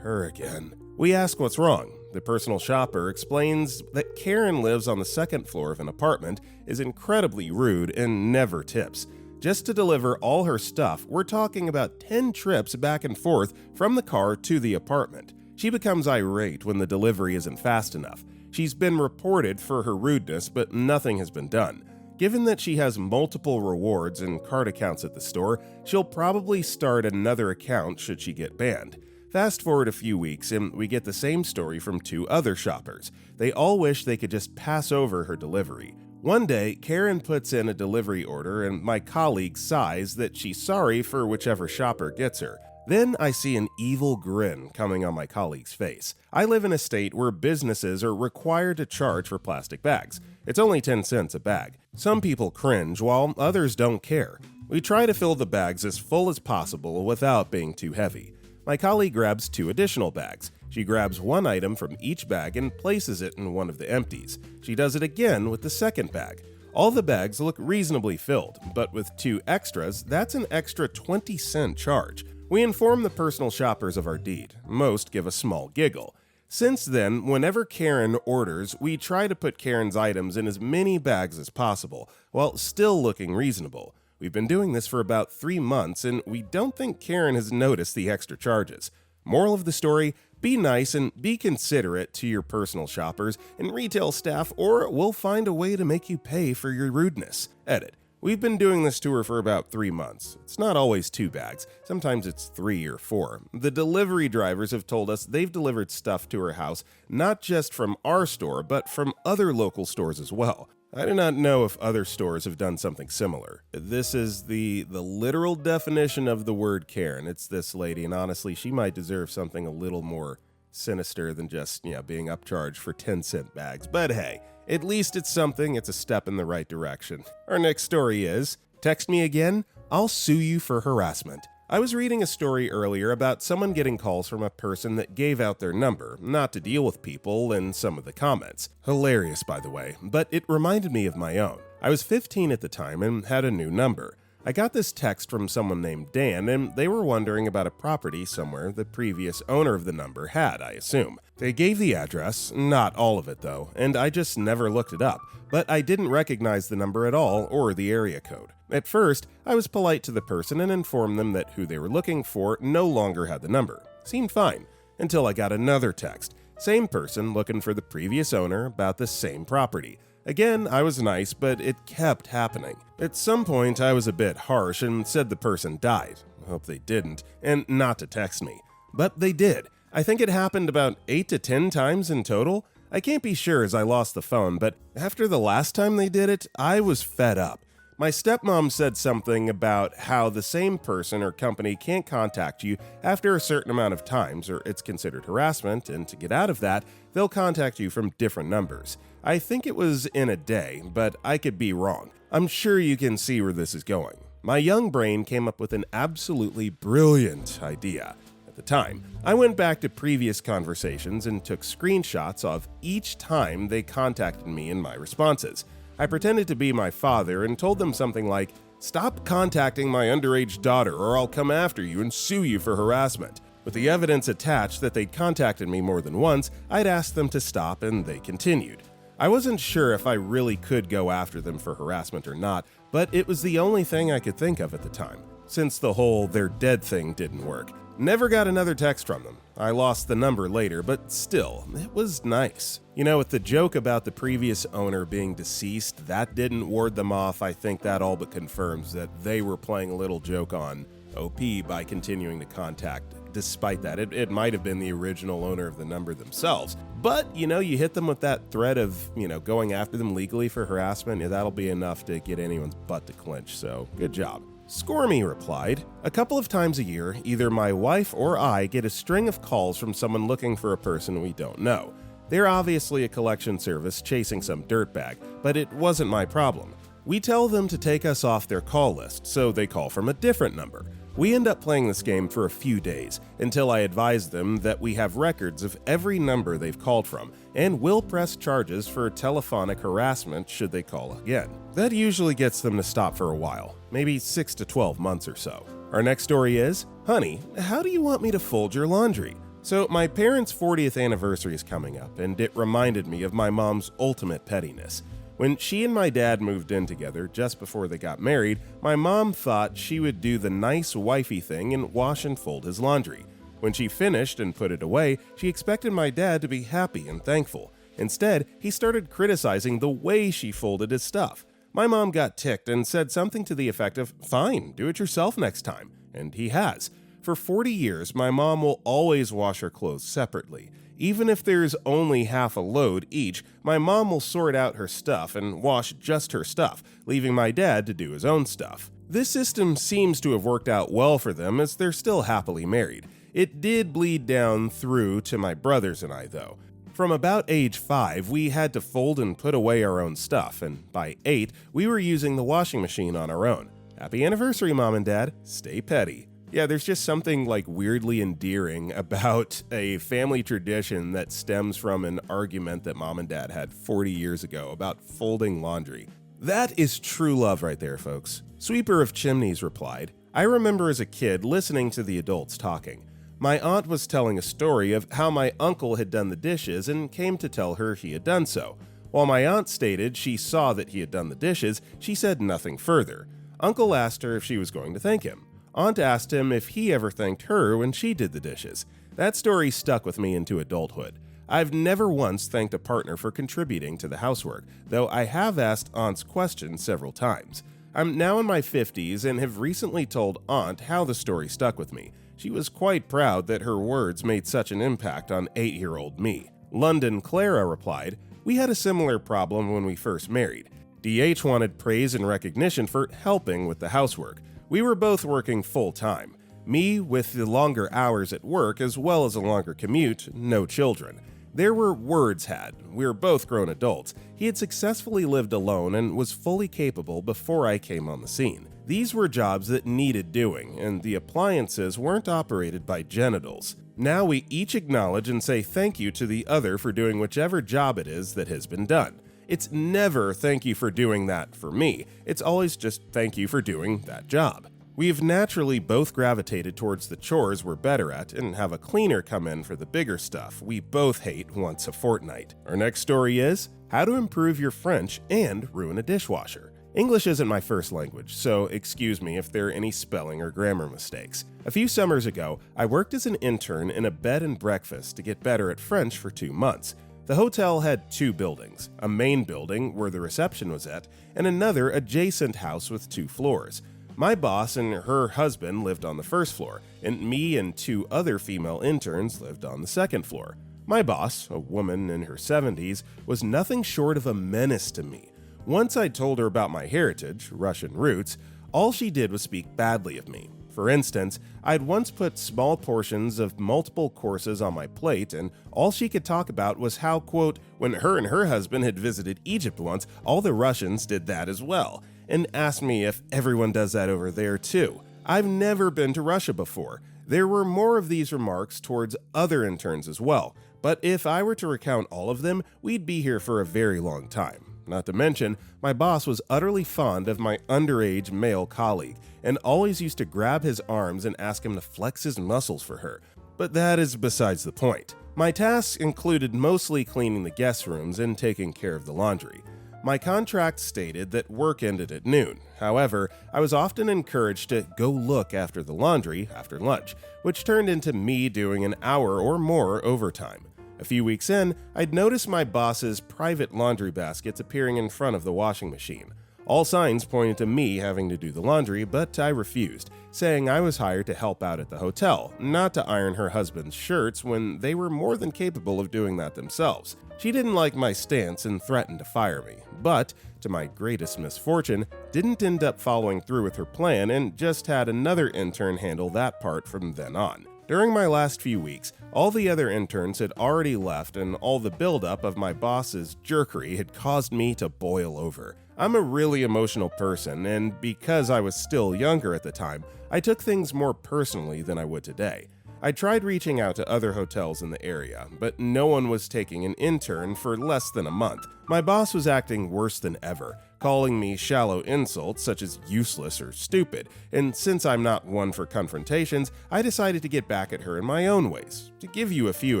her again." We ask what's wrong. The personal shopper explains that Karen lives on the second floor of an apartment, is incredibly rude, and never tips. Just to deliver all her stuff, we're talking about 10 trips back and forth from the car to the apartment. She becomes irate when the delivery isn't fast enough. She's been reported for her rudeness, but nothing has been done. Given that she has multiple rewards and card accounts at the store, she'll probably start another account should she get banned. Fast forward a few weeks and we get the same story from 2 other shoppers. They all wish they could just pass over her delivery. One day, Karen puts in a delivery order and my colleague sighs that she's sorry for whichever shopper gets her. Then I see an evil grin coming on my colleague's face. I live in a state where businesses are required to charge for plastic bags. It's only 10 cents a bag. Some people cringe while others don't care. We try to fill the bags as full as possible without being too heavy. My colleague grabs 2 additional bags. She grabs one item from each bag and places it in one of the empties. She does it again with the second bag. All the bags look reasonably filled, but with 2 extras, that's an extra 20-cent charge. We inform the personal shoppers of our deed. Most give a small giggle. Since then, whenever Karen orders, we try to put Karen's items in as many bags as possible, while still looking reasonable. We've been doing this for about 3 months, and we don't think Karen has noticed the extra charges. Moral of the story, be nice and be considerate to your personal shoppers and retail staff, or we'll find a way to make you pay for your rudeness. Edit. We've been doing this tour for about 3 months. It's not always 2 bags. Sometimes it's 3 or 4. The delivery drivers have told us they've delivered stuff to her house, not just from our store, but from other local stores as well. I do not know if other stores have done something similar. This is the literal definition of the word Karen. It's this lady, and honestly, she might deserve something a little more sinister than just, being upcharged for 10-cent bags. But hey, at least it's something. It's a step in the right direction. Our next story is, text me again, I'll sue you for harassment. I was reading a story earlier about someone getting calls from a person that gave out their number, not to deal with people, in some of the comments. Hilarious, by the way, but it reminded me of my own. I was 15 at the time and had a new number. I got this text from someone named Dan, and they were wondering about a property somewhere the previous owner of the number had, I assume. They gave the address, not all of it though, and I just never looked it up, but I didn't recognize the number at all or the area code. At first, I was polite to the person and informed them that who they were looking for no longer had the number. Seemed fine, until I got another text. Same person looking for the previous owner about the same property. Again, I was nice, but it kept happening. At some point, I was a bit harsh and said the person died. I hope they didn't, and not to text me. But they did. I think it happened about 8 to 10 times in total. I can't be sure as I lost the phone, but after the last time they did it, I was fed up. My stepmom said something about how the same person or company can't contact you after a certain amount of times, or it's considered harassment, and to get out of that, they'll contact you from different numbers. I think it was in a day, but I could be wrong. I'm sure you can see where this is going. My young brain came up with an absolutely brilliant idea. At the time, I went back to previous conversations and took screenshots of each time they contacted me in my responses. I pretended to be my father and told them something like, "Stop contacting my underage daughter or I'll come after you and sue you for harassment." With the evidence attached that they'd contacted me more than once, I'd asked them to stop and they continued. I wasn't sure if I really could go after them for harassment or not, but it was the only thing I could think of at the time. Since the whole "they're dead" thing didn't work, Never got another text from them. I lost the number later, but still, it was nice. You know, with the joke about the previous owner being deceased, that didn't ward them off. I think that all but confirms that they were playing a little joke on OP by continuing to contact. Despite that, it might have been the original owner of the number themselves. But, you hit them with that threat of, going after them legally for harassment. Yeah, that'll be enough to get anyone's butt to clench, so good job. Scormy replied, "A couple of times a year, either my wife or I get a string of calls from someone looking for a person we don't know. They're obviously a collection service chasing some dirtbag, but it wasn't my problem. We tell them to take us off their call list, so they call from a different number. We end up playing this game for a few days, until I advise them that we have records of every number they've called from, and will press charges for telephonic harassment should they call again. That usually gets them to stop for a while, maybe 6 to 12 months or so." Our next story is, "Honey, how do you want me to fold your laundry?" So my parents' 40th anniversary is coming up, and it reminded me of my mom's ultimate pettiness. When she and my dad moved in together just before they got married, my mom thought she would do the nice wifey thing and wash and fold his laundry. When she finished and put it away, she expected my dad to be happy and thankful. Instead, he started criticizing the way she folded his stuff. My mom got ticked and said something to the effect of, "Fine, do it yourself next time." And he has. For 40 years, my mom will always wash her clothes separately. Even if there's only half a load each, my mom will sort out her stuff and wash just her stuff, leaving my dad to do his own stuff. This system seems to have worked out well for them as they're still happily married. It did bleed down through to my brothers and I, though. From about age 5, we had to fold and put away our own stuff, and by 8, we were using the washing machine on our own. Happy anniversary, Mom and Dad. Stay petty. Yeah, there's just something weirdly endearing about a family tradition that stems from an argument that Mom and Dad had 40 years ago about folding laundry. That is true love right there, folks. Sweeper of Chimneys replied, "I remember as a kid listening to the adults talking. My aunt was telling a story of how my uncle had done the dishes and came to tell her he had done so. While my aunt stated she saw that he had done the dishes, she said nothing further. Uncle asked her if she was going to thank him. Aunt asked him if he ever thanked her when she did the dishes. That story stuck with me into adulthood. I've never once thanked a partner for contributing to the housework, though I have asked Aunt's question several times. I'm now in my 50s and have recently told Aunt how the story stuck with me. She was quite proud that her words made such an impact on 8-year-old me." London Clara replied, "We had a similar problem when we first married. DH wanted praise and recognition for helping with the housework. We were both working full-time. Me with the longer hours at work as well as a longer commute, no children. There were words had. We were both grown adults. He had successfully lived alone and was fully capable before I came on the scene. These were jobs that needed doing, and the appliances weren't operated by genitals. Now we each acknowledge and say thank you to the other for doing whichever job it is that has been done. It's never thank you for doing that for me. It's always just thank you for doing that job. We've naturally both gravitated towards the chores we're better at and have a cleaner come in for the bigger stuff we both hate once a fortnight." Our next story is, "How to improve your French and ruin a dishwasher." English isn't my first language, so excuse me if there are any spelling or grammar mistakes. A few summers ago, I worked as an intern in a bed and breakfast to get better at French for 2 months. The hotel had 2 buildings, a main building where the reception was at, and another adjacent house with 2 floors. My boss and her husband lived on the first floor, and me and 2 other female interns lived on the second floor. My boss, a woman in her 70s, was nothing short of a menace to me. Once I told her about my heritage, Russian roots, all she did was speak badly of me. For instance, I'd once put small portions of multiple courses on my plate, and all she could talk about was how, quote, when her and her husband had visited Egypt once, all the Russians did that as well, and asked me if everyone does that over there too. I've never been to Russia before. There were more of these remarks towards other interns as well, but if I were to recount all of them, we'd be here for a very long time. Not to mention, my boss was utterly fond of my underage male colleague, and always used to grab his arms and ask him to flex his muscles for her. But that is besides the point. My tasks included mostly cleaning the guest rooms and taking care of the laundry. My contract stated that work ended at noon. However, I was often encouraged to go look after the laundry after lunch, which turned into me doing an hour or more overtime. A few weeks in, I'd noticed my boss's private laundry baskets appearing in front of the washing machine. All signs pointed to me having to do the laundry, but I refused, saying I was hired to help out at the hotel, not to iron her husband's shirts when they were more than capable of doing that themselves. She didn't like my stance and threatened to fire me, but, to my greatest misfortune, didn't end up following through with her plan and just had another intern handle that part from then on. During my last few weeks, all the other interns had already left and all the buildup of my boss's jerkery had caused me to boil over. I'm a really emotional person, and because I was still younger at the time, I took things more personally than I would today. I tried reaching out to other hotels in the area, but no one was taking an intern for less than a month. My boss was acting worse than ever, calling me shallow insults such as useless or stupid, and since I'm not one for confrontations, I decided to get back at her in my own ways. To give you a few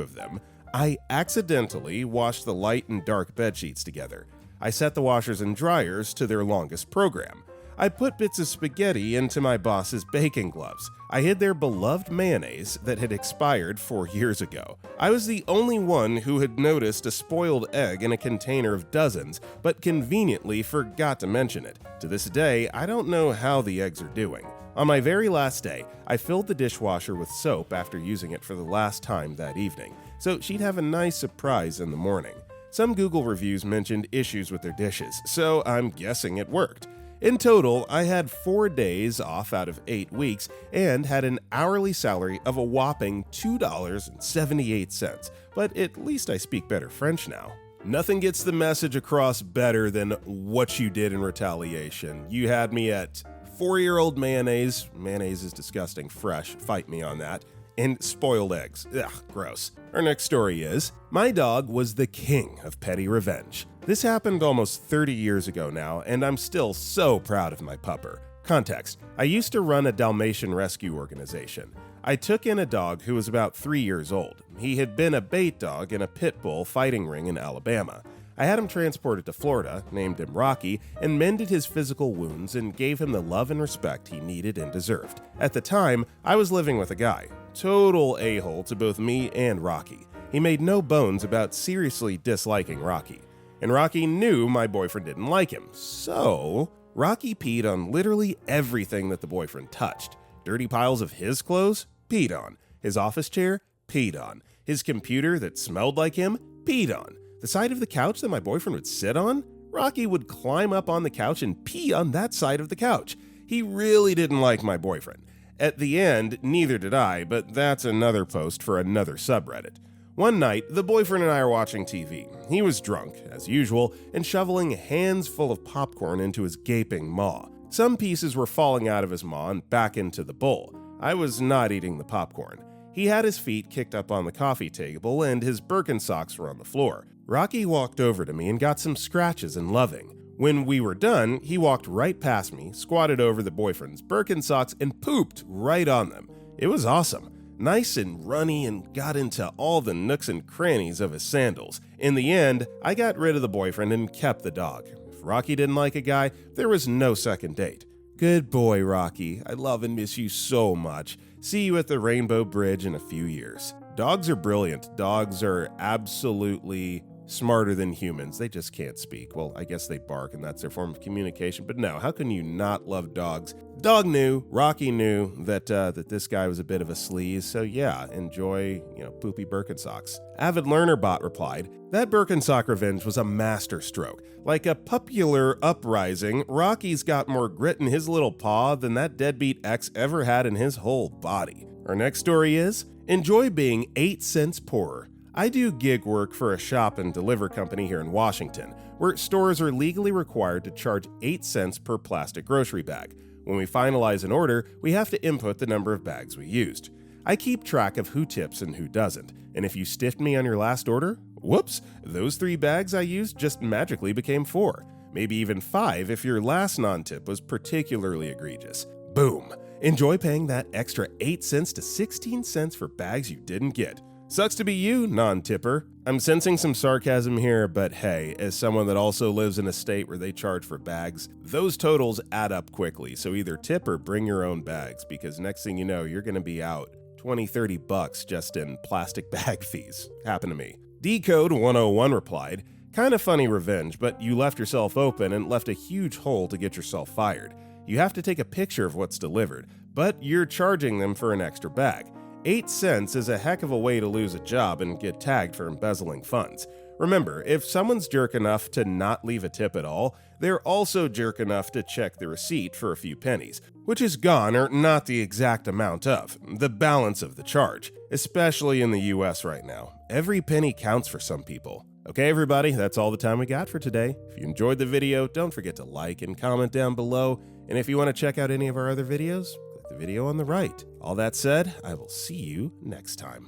of them, I accidentally washed the light and dark bedsheets together. I set the washers and dryers to their longest program. I put bits of spaghetti into my boss's baking gloves. I hid their beloved mayonnaise that had expired 4 years ago. I was the only one who had noticed a spoiled egg in a container of dozens, but conveniently forgot to mention it. To this day, I don't know how the eggs are doing. On my very last day, I filled the dishwasher with soap after using it for the last time that evening, so she'd have a nice surprise in the morning. Some Google reviews mentioned issues with their dishes, so I'm guessing it worked. In total, I had 4 days off out of 8 weeks and had an hourly salary of a whopping $2.78, but at least I speak better French now. Nothing gets the message across better than what you did in retaliation. You had me at 4-year-old mayonnaise. Mayonnaise is disgusting fresh, fight me on that. And spoiled eggs. Ugh, gross. Our next story is, my dog was the king of petty revenge. This happened almost 30 years ago now, and I'm still so proud of my pupper. Context: I used to run a Dalmatian rescue organization. I took in a dog who was about 3 years old. He had been a bait dog in a pit bull fighting ring in Alabama. I had him transported to Florida, named him Rocky, and mended his physical wounds and gave him the love and respect he needed and deserved. At the time, I was living with a guy. Total a-hole to both me and Rocky. He made no bones about seriously disliking Rocky. And Rocky knew my boyfriend didn't like him, so Rocky peed on literally everything that the boyfriend touched. Dirty piles of his clothes? Peed on. His office chair? Peed on. His computer that smelled like him? Peed on. The side of the couch that my boyfriend would sit on? Rocky would climb up on the couch and pee on that side of the couch. He really didn't like my boyfriend. At the end, neither did I, but that's another post for another subreddit. One night, the boyfriend and I are watching TV. He was drunk, as usual, and shoveling hands full of popcorn into his gaping maw. Some pieces were falling out of his maw and back into the bowl. I was not eating the popcorn. He had his feet kicked up on the coffee table and his Birkenstocks were on the floor. Rocky walked over to me and got some scratches and loving. When we were done, he walked right past me, squatted over the boyfriend's Birkenstocks, and pooped right on them. It was awesome. Nice and runny and got into all the nooks and crannies of his sandals. In the end, I got rid of the boyfriend and kept the dog. If Rocky didn't like a guy, there was no second date. Good boy, Rocky. I love and miss you so much. See you at the Rainbow Bridge in a few years. Dogs are brilliant. Dogs are absolutely smarter than humans. They just can't speak. Well, I guess they bark and that's their form of communication. But no, how can you not love dogs? Dog knew, Rocky knew that this guy was a bit of a sleaze. So yeah, enjoy, poopy Birkenstocks. Avid Learner Bot replied, that Birkenstock revenge was a masterstroke. Like a popular uprising, Rocky's got more grit in his little paw than that deadbeat ex ever had in his whole body. Our next story is, enjoy being 8 cents poorer. I do gig work for a shop and deliver company here in Washington, where stores are legally required to charge 8 cents per plastic grocery bag. When we finalize an order, we have to input the number of bags we used. I keep track of who tips and who doesn't, and if you stiffed me on your last order, whoops, those 3 bags I used just magically became 4. Maybe even 5 if your last non-tip was particularly egregious. Boom! Enjoy paying that extra 8 cents to 16 cents for bags you didn't get. Sucks to be you, non-tipper. I'm sensing some sarcasm here, but hey, as someone that also lives in a state where they charge for bags, those totals add up quickly, so either tip or bring your own bags, because next thing you know, you're gonna be out $20-30 just in plastic bag fees. Happened to me. Decode 101 replied, "Kinda funny revenge, but you left yourself open and left a huge hole to get yourself fired. You have to take a picture of what's delivered, but you're charging them for an extra bag. 8 cents is a heck of a way to lose a job and get tagged for embezzling funds. Remember, if someone's jerk enough to not leave a tip at all, they're also jerk enough to check the receipt for a few pennies, which is gone or not the exact amount of, the balance of the charge, especially in the US right now. Every penny counts for some people." Okay, everybody, that's all the time we got for today. If you enjoyed the video, don't forget to like and comment down below. And if you want to check out any of our other videos, click the video on the right. All that said, I will see you next time.